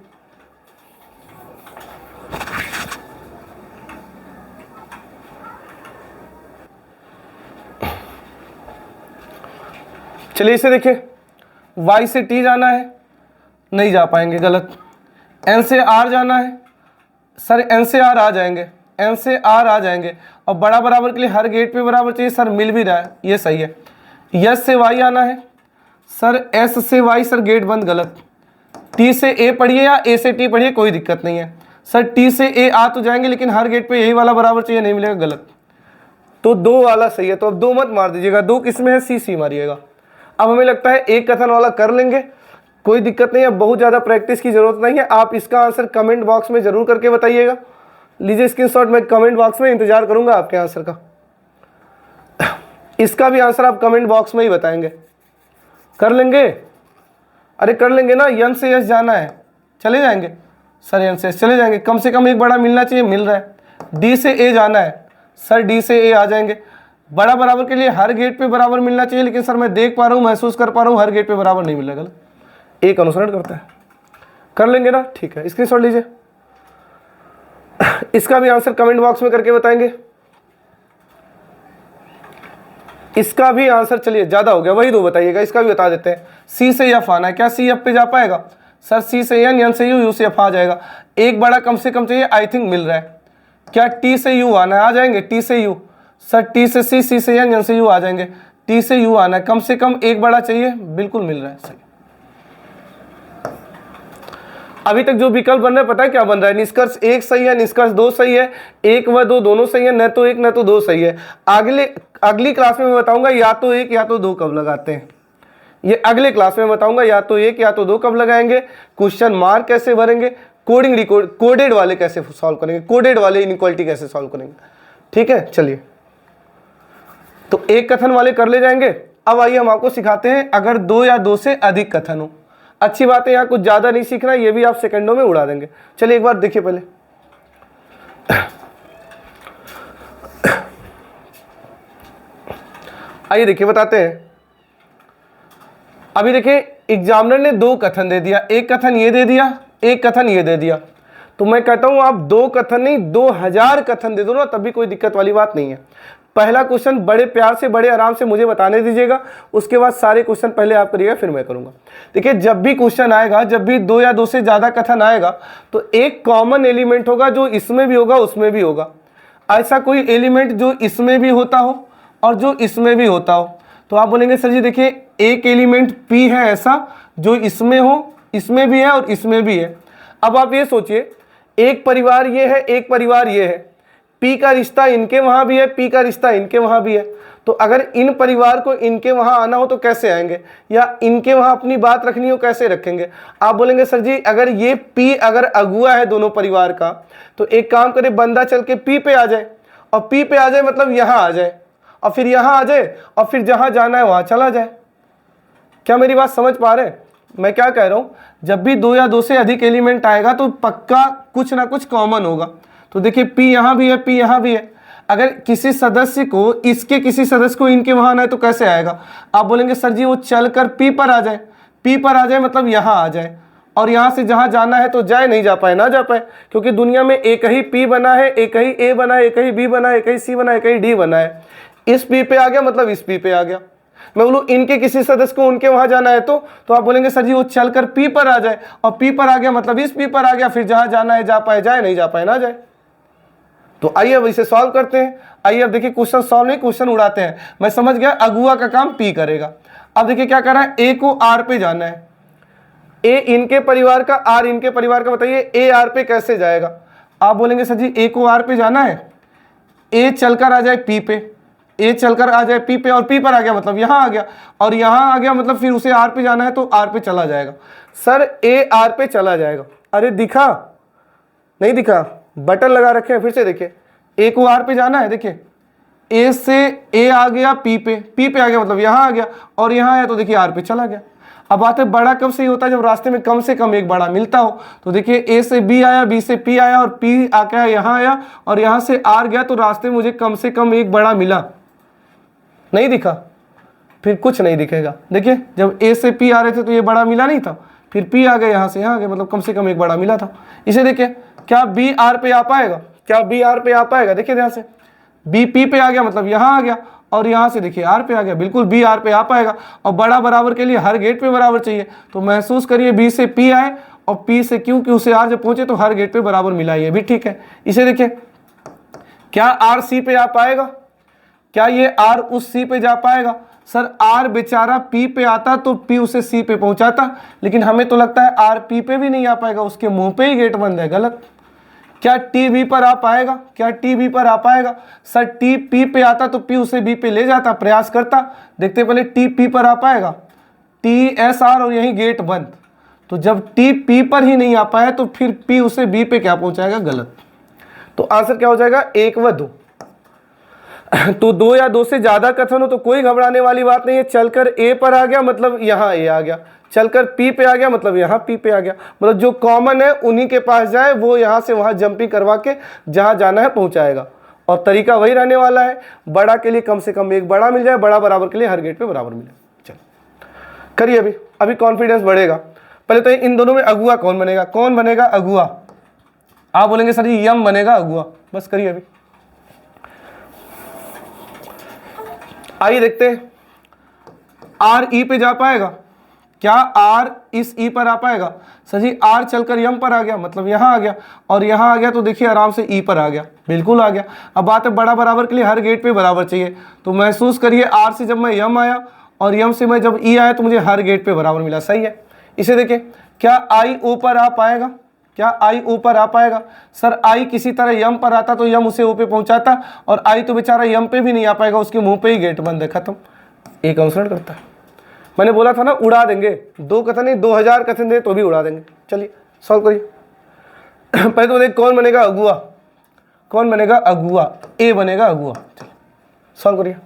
चलिए इसे देखिए, y से t जाना है, नहीं जा पाएंगे, गलत। n से r जाना है, सर n से r आ जाएंगे, n से r आ जाएंगे, और बड़ा बराबर के लिए हर गेट पे बराबर चाहिए, सर मिल भी रहा है, ये सही है। s से y आना है, सर s से y, सर गेट बंद, गलत। t से a पढ़िए या a से t पढ़िए, कोई दिक्कत नहीं है। सर t से a आ तो जाएंगे, लेकिन हर गेट पे यही वाला बराबर चाहिए, नहीं मिलेगा, गलत। तो 2 वाला सही है, तो अब 2 मत मार दीजिएगा, 2 किसमें है? सी मारिएगा। अब हमें लगता है एक कथन वाला कर लेंगे, कोई दिक्कत नहीं है, बहुत ज़्यादा प्रैक्टिस की जरूरत नहीं है। आप इसका आंसर कमेंट बॉक्स में जरूर करके बताइएगा। लीजिए स्क्रीनशॉट, मैं कमेंट बॉक्स में इंतजार करूंगा आपके आंसर का। इसका भी आंसर आप कमेंट बॉक्स में ही बताएंगे। कर लेंगे? अरे कर लेंगे ना। एन से एस जाना है, चले जाएंगे सर, एन से एस चले जाएंगे, कम से कम एक बड़ा मिलना चाहिए, मिल रहा है। डी से ए जाना है, सर डी से ए आ जाएंगे। बड़ा बराबर के लिए हर गेट पे बराबर मिलना चाहिए, लेकिन सर मैं देख पा रहा हूँ, महसूस कर पा रहा हूँ, हर गेट पे बराबर नहीं मिल रहा, गलत। एक अनुसरण करता है, कर लेंगे ना, ठीक है, स्क्रीनशॉट लीजिए। इसका भी आंसर कमेंट बॉक्स में करके बताएंगे। इसका भी आंसर, चलिए ज़्यादा हो गया, वही 2 बताइएगा, इसका भी बता देते हैं। सी से एफ आना है, क्या सी एफ पे जा पाएगा? सर सी से एन, एन से यू, यू से एफ आ जाएगा। एक बड़ा कम से कम चाहिए, आई थिंक मिल रहा है। क्या टी से यू आना है? आ जाएंगे। टी से यू, सर टी से सी, सी से एन, एन से यू आ जाएंगे। टी से यू आना है, कम से कम एक बड़ा चाहिए, बिल्कुल मिल रहा है, सही। अभी तक जो विकल्प बन रहा है, पता है क्या बन रहा है? निष्कर्ष 1 सही है, निष्कर्ष 2 सही है, 1 व 2 दोनों सही है, न तो 1 न तो 2 सही है। अगली क्लास में मैं बताऊंगा या तो 1 या तो 2 कब लगाते हैं, ये अगले क्लास में बताऊंगा, या तो 1 या तो 2 कब लगाएंगे, क्वेश्चन मार्क कैसे भरेंगे, कोडेड वाले कैसे सॉल्व करेंगे, कोडेड वाले इनइक्वालिटी कैसे सॉल्व करेंगे। ठीक है, चलिए तो एक कथन वाले कर ले जाएंगे। अब आइए हम आपको सिखाते हैं अगर 2 या 2 से अधिक कथन हो। अच्छी बात है, यहाँ कुछ ज़्यादा नहीं सीखना, ये भी आप सेकंडों में उड़ा देंगे। चलिए एक बार देखिए पहले। आइए देखिए बताते हैं। अभी देखिए एग्जामिनर ने 2 कथन दे दिया, एक कथन ये दे दिया, एक कथन ये दे दिया, तो मैं कहता हूं आप 2 कथन नहीं 2000 कथन दे दो ना, तब भी कोई दिक्कत वाली बात नहीं है। पहला क्वेश्चन बड़े प्यार से, बड़े आराम से मुझे बताने दीजिएगा, उसके बाद सारे क्वेश्चन पहले आप करिएगा, फिर मैं करूंगा। देखिए जब भी क्वेश्चन आएगा, जब भी 2 या 2 से ज़्यादा कथन आएगा, तो एक कॉमन एलिमेंट होगा जो इसमें भी होगा, उसमें भी होगा। ऐसा कोई एलिमेंट जो इसमें भी होता हो और जो इसमें भी होता हो। तो आप बोलेंगे सर जी देखिए एक एलिमेंट P है ऐसा जो इसमें हो, इसमें भी है और इसमें भी है। अब आप ये सोचिए एक परिवार ये है, एक परिवार ये है, P का रिश्ता इनके वहां भी है, P का रिश्ता इनके वहां भी है। तो अगर इन परिवार को इनके वहां आना हो तो कैसे आएंगे, या इनके वहां अपनी बात रखनी हो कैसे रखेंगे। आप बोलेंगे सर जी अगर ये P अगर अगुआ है दोनों परिवार का, तो एक काम करे बंदा चल के P पे आ जाए, और P पे आ जाए मतलब यहां आ जाए, और फिर यहां आ जाए, और फिर जहां जाना है वहां चला जाए। क्या मेरी बात समझ पा रहे हैं? मैं क्या कह रहा हूं, जब भी दो या दो से अधिक एलिमेंट आएगा तो पक्का कुछ ना कुछ कॉमन होगा। तो देखिए P यहां भी है, P यहां भी है। अगर किसी सदस्य को इसके किसी सदस्य को इनके वहां आना है तो कैसे आएगा। आप बोलेंगे सर जी वो चलकर P पर आ जाए, P पर आ जाए मतलब यहां आ जाए, और यहां से जहां जाना है तो जाए, नहीं जा पाए ना जा पाए, क्योंकि दुनिया में एक ही P बना है, एक ही A बना है, एक ही B बना है, एक ही C बना है, एक ही D बना है। इस P पे आ गया मतलब इस P पे आ गया। मैं बोलूं इनके किसी सदस्य को उनके वहां जाना है तो आप बोलेंगे सर जी वो चलकर P पर आ जाए, और P पर आ गया मतलब इस P पर आ गया, फिर जहां जाना है जा पाए जाए, नहीं जा पाए ना जाए। तो आइए अब इसे सॉल्व करते हैं। आइए अब देखिए क्वेश्चन सॉल्व नहीं, क्वेश्चन उड़ाते हैं। मैं समझ गया अगुआ का काम P करेगा। अब देखिए क्या कर रहा है, A को R पे जाना है, A इनके परिवार का, R इनके परिवार का, बताइए A R पे कैसे जाएगा। आप बोलेंगे सर जी A को R पे जाना है, A चलकर आ जाए P पे, A चलकर आ जाए P पे, और P पर आ गया मतलब यहां आ गया, और यहां आ गया मतलब फिर उसे R पे जाना है तो R पे चला जाएगा। सर A R पे चला जाएगा, अरे दिखा नहीं दिखा, बटन लगा रखे हैं, फिर से देखिए A को R पे जाना है, देखिए A से A आ गया P पे आ गया मतलब यहां आ गया, और यहां आया तो देखिए R पे चला गया। अब बात है बड़ा कब से ही होता है, जब रास्ते में कम से कम एक बड़ा मिलता हो। तो देखिए A से B आया, B से P आया, और P आके यहाँ आया, और यहाँ से R गया, तो रास्ते में मुझे कम से कम एक बड़ा मिला, नहीं दिखा, फिर कुछ नहीं दिखेगा। देखिए जब A से P आ रहे थे तो ये बड़ा मिला नहीं था, फिर P आ गया, यहाँ से यहाँ आ गया, मतलब कम से कम एक बड़ा मिला था। इसे देखिए क्या B R पे आ पाएगा, क्या B R पे आ पाएगा, देखिए ध्यान से, B P पे आ गया मतलब यहाँ आ गया, और यहाँ से देखिए R पे आ गया, बिल्कुल B R पे आ पाएगा। और बड़ा बराबर के लिए हर गेट पे बराबर चाहिए, तो महसूस करिए B से P आए और P से Q से R जब पहुंचे तो हर गेट पे बराबर मिला, ये भी ठीक है। इसे देखिए क्या R C पे आ पाएगा, क्या ये R उस C पे जा पाएगा। सर R बेचारा P पे आता तो P उसे C पे पहुंचाता, लेकिन हमें तो लगता है R P पे भी नहीं आ पाएगा, उसके मुंह पे ही गेट बंद है, गलत। क्या T B पर आ पाएगा, क्या T B पर आ पाएगा। सर T P पे आता तो P उसे B पे ले जाता, प्रयास करता, देखते पहले T P पर आ पाएगा, T S R और यही गेट बंद। तो जब T P पर ही नहीं आ पाया तो फिर P उसे B पे क्या पहुंचाएगा, गलत। तो आंसर क्या हो जाएगा, 1 व 2। तो 2 या 2 से ज्यादा कथन हो तो कोई घबराने वाली बात नहीं है। चलकर A पर आ गया मतलब यहाँ A आ गया, चलकर P पे आ गया मतलब यहाँ P पे आ गया, मतलब जो कॉमन है उन्हीं के पास जाए, वो यहाँ से वहाँ जंपिंग करवा के जहाँ जाना है पहुँचाएगा। और तरीका वही रहने वाला है, बड़ा के लिए कम से कम एक बड़ा मिल जाए, बड़ा बराबर के लिए हर गेट पे बराबर मिले। चलो करिए, अभी कॉन्फिडेंस बढ़ेगा। पहले तो इन दोनों में अगुआ कौन बनेगा, कौन बनेगा अगुआ। आप बोलेंगे सर जी यम बनेगा अगुआ, बस करिए अभी। आइए देखते हैं R E पे जा पाएगा, क्या R इस E पर आ पाएगा। सर जी R चलकर यम पर आ गया मतलब यहाँ आ गया, और यहाँ आ गया तो देखिए आराम से E पर आ गया, बिल्कुल आ गया। अब बात है बड़ा बराबर के लिए हर गेट पे बराबर चाहिए, तो महसूस करिए R से जब मैं यम आया और यम से मैं जब E आया तो मुझे हर गेट पे बराबर मिला, सही है। इसे देखिए क्या I O पर आ पाएगा, क्या I O पर आ पाएगा। सर I किसी तरह यम पर आता तो यम उसे O पे पहुंचाता, और I तो बेचारा यम पे भी नहीं आ पाएगा, उसके मुंह पे ही गेट बंद है, खत्म। एक अनुसरण करता है। मैंने बोला था ना उड़ा देंगे, 2 कथन नहीं 2000 कथन दे तो भी उड़ा देंगे। चलिए सॉल्व करिए। पहले तो देख कौन बनेगा अगुआ, कौन बनेगा अगुआ, A बनेगा अगुआ। चलिए सॉल्व करिए।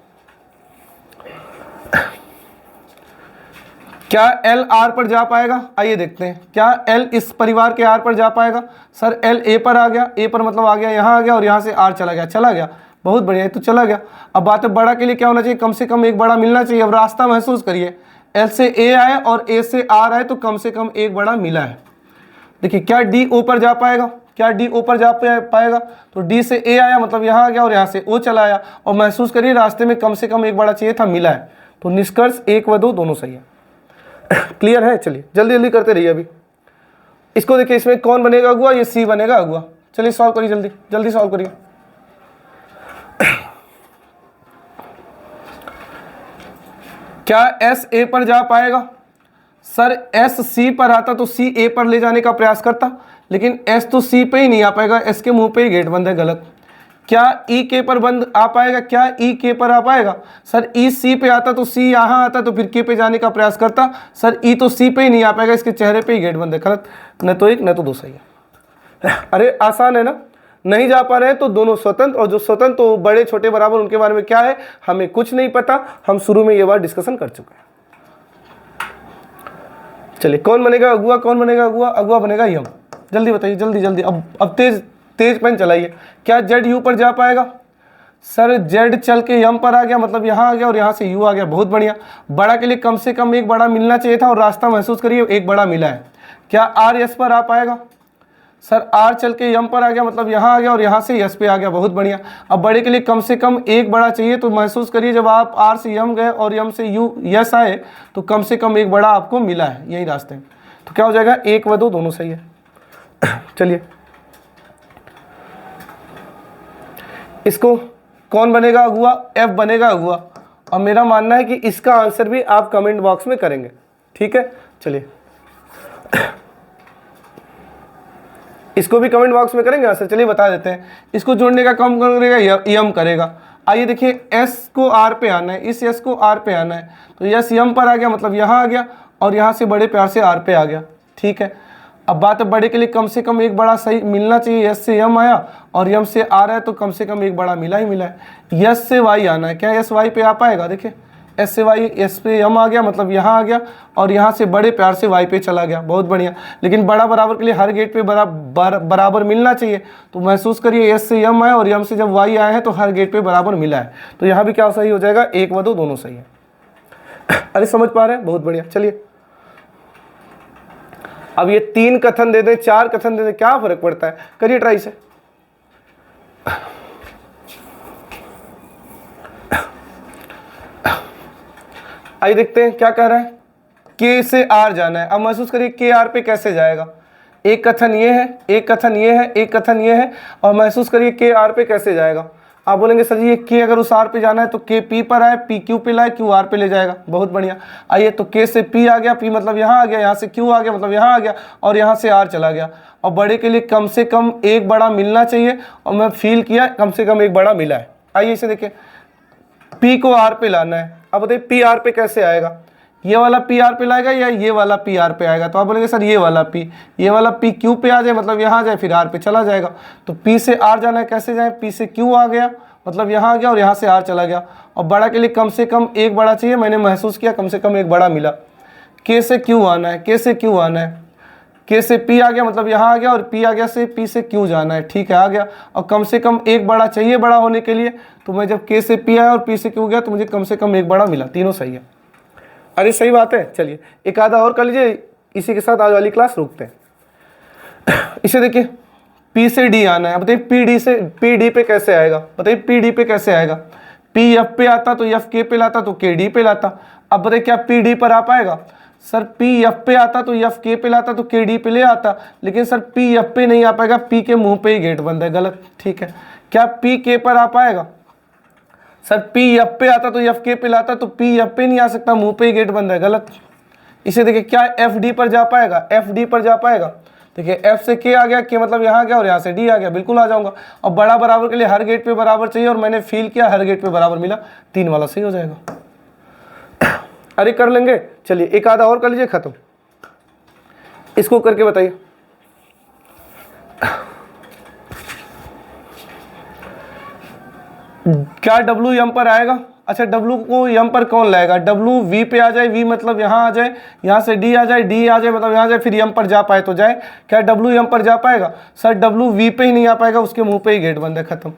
क्या L R पर जा पाएगा, आइए देखते हैं। क्या L इस परिवार के R पर जा पाएगा। सर L A पर आ गया, A पर मतलब आ गया यहाँ आ गया, और यहाँ से R चला गया, चला गया, बहुत बढ़िया, तो चला गया। अब बात है बड़ा के लिए क्या होना चाहिए, कम से कम एक बड़ा मिलना चाहिए। अब रास्ता महसूस करिए, L से A आए और A से R आए तो कम से कम एक बड़ा मिला है। देखिए क्या D O पर जा पाएगा, क्या D O पर जा पाएगा। तो D से A आया मतलब यहाँ आ गया, और यहाँ से O चला आया, और महसूस करिए रास्ते में कम से कम एक बड़ा चाहिए था, मिला है। तो निष्कर्ष 1 व 2 दोनों सही है। क्लियर है। चलिए जल्दी जल्दी करते रहिए। अभी इसको देखिए, इसमें कौन बनेगा अगुआ, ये C बनेगा अगुआ। चलिए सॉल्व करिए, जल्दी जल्दी सॉल्व करिए। क्या एस ए पर जा पाएगा? सर एस सी पर आता तो सी ए पर ले जाने का प्रयास करता, लेकिन एस तो सी पे ही नहीं आ पाएगा, एस के मुंह पे ही गेट बंद है, गलत। क्या ई के पर बंद आ पाएगा? क्या ई के पर आ पाएगा? सर ई सी पे आता तो सी यहाँ आता तो फिर के पे जाने का प्रयास करता, सर ई तो सी पे ही नहीं आ पाएगा, इसके चेहरे पे ही गेट बंद है, गलत। न तो एक न तो दो सही है। अरे आसान है ना, नहीं जा पा रहे हैं तो दोनों स्वतंत्र, और जो स्वतंत्र तो बड़े छोटे बराबर, उनके बारे में क्या है हमें कुछ नहीं पता, हम शुरू में ये बात डिस्कशन कर चुके हैं। चलिए कौन बनेगा अगुआ? कौन बनेगा अगुआ? अगुआ बनेगा यम। जल्दी बताइए, जल्दी जल्दी, अब तेज तेज पेन चलाइए। क्या जेड यू पर जा पाएगा? सर जेड चल के यम पर आ गया, मतलब यहाँ आ गया और यहाँ से यू आ गया, बहुत बढ़िया। बड़ा के लिए कम से कम एक बड़ा मिलना चाहिए था और रास्ता महसूस करिए एक बड़ा मिला है। क्या आर एस पर आ पाएगा? सर आर चल के यम पर आ गया, मतलब यहाँ आ गया और यहाँ से यस पे आ गया, बहुत बढ़िया। अब बड़े के लिए कम से कम एक बड़ा चाहिए, तो महसूस करिए जब आप आर से यम गए और यम से यू यस आए तो कम से कम एक बड़ा आपको मिला है, यही रास्ते। तो क्या हो जाएगा? एक व दो दोनों सही है। चलिए इसको कौन बनेगा अगुआ? एफ बनेगा अगुआ, और मेरा मानना है कि इसका आंसर भी आप कमेंट बॉक्स में करेंगे, ठीक है। चलिए इसको भी कमेंट बॉक्स में करेंगे आंसर, चलिए बता देते हैं। इसको जोड़ने का काम करेगा यम करेगा। आइए देखिए, एस को आर पे आना है, इस एस को आर पे आना है, तो यस यम पर आ गया, मतलब यहाँ आ गया और यहाँ से बड़े प्यार से आर पे आ गया, ठीक है। अब बात है बड़े के लिए कम से कम एक बड़ा सही मिलना चाहिए, यस से यम आया और यम से आ रहा है तो कम से कम एक बड़ा मिला ही मिला है। यस से वाई आना है, क्या यस वाई पे आ पाएगा? देखिए एस से वाई, एस पे यम आ गया, मतलब यहाँ आ गया और यहाँ से बड़े प्यार से वाई पे चला गया, बहुत बढ़िया। लेकिन बड़ा बराबर के लिए हर गेट पे बराबर मिलना चाहिए, तो महसूस करिए एस से यम आया और यम से जब वाई आया है तो हर गेट पे बराबर मिला है, तो यहाँ भी क्या सही हो जाएगा? एक व दो दोनों सही है। अरे समझ पा रहे हैं? बहुत बढ़िया। चलिए अब ये 3 कथन दे दें, 4 कथन दे दें, क्या फर्क पड़ता है? करिए ट्राई से। आइए देखते हैं क्या कह रहा है। के से आर जाना है, अब महसूस करिए के आर पे कैसे जाएगा। एक कथन ये है, एक कथन ये है, एक कथन ये है, और महसूस करिए के आर पे कैसे जाएगा। आप बोलेंगे सर जी ये के अगर उस आर पे जाना है तो के पी पर आए, पी क्यू पे लाए, क्यू आर पे ले जाएगा, बहुत बढ़िया। आइए तो के से पी आ गया, पी मतलब यहाँ आ गया, यहाँ से क्यू आ गया मतलब यहाँ आ गया और यहाँ से आर चला गया। और बड़े के लिए कम से कम एक बड़ा मिलना चाहिए, और मैं फील किया कम से कम एक बड़ा मिला है। आइए इसे देखिए, पी को आर पे लाना है। अब बताइए पी आर पे कैसे आएगा? ये वाला पी आर पे लाएगा या ये वाला पी आर पे आएगा? तो आप बोलेंगे सर ये वाला पी क्यू पे आ जाए, मतलब यहाँ आ जाए फिर आर पे चला जाएगा। तो पी से आर जाना है, कैसे जाए? पी से क्यू आ गया, मतलब यहाँ आ गया और यहाँ से आर चला गया। और बड़ा के लिए कम से कम एक बड़ा चाहिए, मैंने महसूस किया कम से कम एक बड़ा मिला। के से क्यू आना है, के से क्यू आना है, के से पी आ गया मतलब यहाँ आ गया, और पी आ गया से पी से क्यू जाना है, ठीक है आ गया। और कम से कम एक बड़ा चाहिए बड़ा होने के लिए, तो मैं जब के से पी आया और पी से क्यू गया तो मुझे कम से कम एक बड़ा मिला, तीनों सही है। अरे सही बात है। चलिए एक आधा और कर लीजिए, इसी के साथ आज वाली क्लास रोकते हैं। इसे देखिए, पी से डी आना है। बताइए पी डी पे कैसे आएगा? बताइए पी डी पे कैसे आएगा? पी एफ पे आता तो एफ के पे लाता तो के डी पे लाता। अब बताइए क्या पी डी पर आ पाएगा? सर पी एफ पे आता तो एफ के पे लाता तो के डी पे ले आता, लेकिन सर पी एफ पे नहीं आ पाएगा, पी के मुंह पे ही गेट बंद है, गलत, ठीक है। क्या पी के पर आ पाएगा? सर पी एफ पे आता तो एफ के पे लाता तो पी एफ पे नहीं आ सकता, मुंह पे ही गेट बंद है, गलत। इसे देखिए, क्या एफ डी पर जा पाएगा? एफ डी पर जा पाएगा? देखिए एफ से के आ गया, के मतलब यहाँ आ गया और यहाँ से डी आ गया, बिल्कुल आ जाऊंगा। और बड़ा बराबर के लिए हर गेट पे बराबर चाहिए, और मैंने फील किया हर गेट पे बराबर मिला, 3 वाला सही हो जाएगा। अरे कर लेंगे। चलिए एक आधा और कर लीजिए, खत्म। इसको करके बताइए। क्या डब्लू यम पर आएगा? अच्छा डब्लू को यम पर कौन लाएगा? डब्लू वी पे आ जाए, वी मतलब यहाँ आ जाए, यहाँ से डी आ जाए, डी आ जाए मतलब यहाँ जाए, फिर यम पर जा पाए तो जाए। क्या डब्लू यम पर जा पाएगा? सर डब्लू वी पे ही नहीं आ पाएगा, उसके मुंह पे ही गेट बंद है, खत्म।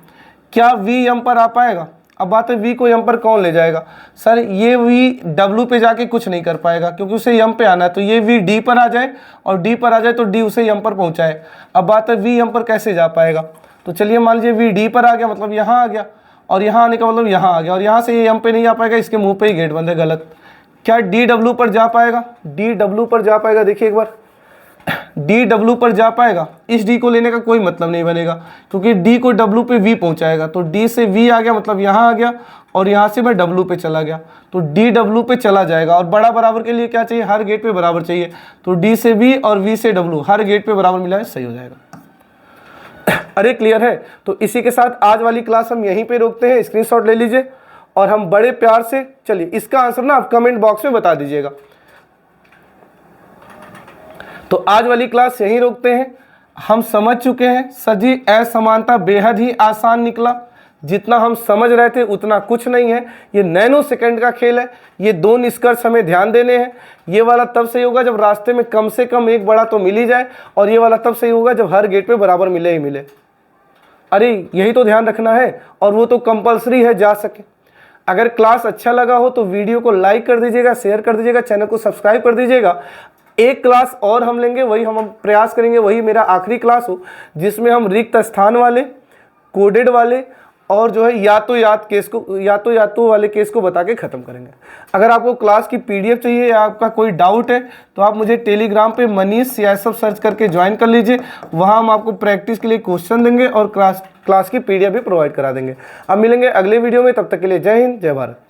क्या वी यम पर आ पाएगा? अब बात है वी को यम पर कौन ले जाएगा? सर ये वी डब्लू पे जाके कुछ नहीं कर पाएगा, क्योंकि उसे यम पे आना है, तो ये वी डी पर आ जाए और डी पर आ जाए तो डी उसे यम पर पहुँचाए। अब बात है वी यम पर कैसे जा पाएगा? तो चलिए मान लीजिए वी डी पर आ गया, मतलब यहाँ आ गया, और यहाँ आने का मतलब यहाँ आ गया, और यहाँ से ये यम पे नहीं आ पाएगा, इसके मुंह पे ही गेट बंद है, गलत। क्या डी डब्ल्यू पर जा पाएगा? डी डब्ल्यू पर जा पाएगा? देखिए एक बार, डी डब्ल्यू पर जा पाएगा, इस डी को लेने का कोई मतलब नहीं बनेगा, क्योंकि डी को डब्ल्यू पे वी पहुंचाएगा, तो डी से वी आ गया मतलब यहाँ आ गया, और यहाँ से मैं डब्ल्यू पे चला गया, तो डी डब्ल्यू पे चला जाएगा। और बड़ा बराबर के लिए क्या चाहिए, हर गेट पे बराबर चाहिए, तो डी से वी और वी से डब्ल्यू हर गेट पे बराबर मिला है, सही हो जाएगा। अरे क्लियर है? तो इसी के साथ आज वाली क्लास हम यहीं पे रोकते हैं, स्क्रीनशॉट ले लीजिए और हम बड़े प्यार से, चलिए इसका आंसर ना आप कमेंट बॉक्स में बता दीजिएगा। तो आज वाली क्लास यहीं रोकते हैं। हम समझ चुके हैं सजी असमानता बेहद ही आसान निकला, जितना हम समझ रहे थे उतना कुछ नहीं है, ये नैनो सेकंड का खेल है। ये दो निष्कर्ष हमें ध्यान देने हैं। ये वाला तब सही होगा जब रास्ते में कम से कम एक बड़ा तो मिल ही जाए, और ये वाला तब सही होगा जब हर गेट पे बराबर मिले ही मिले। अरे यही तो ध्यान रखना है, और वो तो कंपलसरी है जा सके। अगर क्लास अच्छा लगा हो तो वीडियो को लाइक कर दीजिएगा, शेयर कर दीजिएगा, चैनल को सब्सक्राइब कर दीजिएगा। एक क्लास और हम लेंगे, वही हम प्रयास करेंगे वही मेरा आखिरी क्लास हो, जिसमें हम रिक्त स्थान वाले, कोडेड वाले और जो है यातो वाले केस को बता के ख़त्म करेंगे। अगर आपको क्लास की पीडीएफ चाहिए या आपका कोई डाउट है तो आप मुझे टेलीग्राम पे मनीष यासव सर्च करके ज्वाइन कर लीजिए। वहाँ हम आपको प्रैक्टिस के लिए क्वेश्चन देंगे और क्लास की पीडीएफ भी प्रोवाइड करा देंगे। अब मिलेंगे अगले वीडियो में, तब तक के लिए जय हिंद, जय भारत।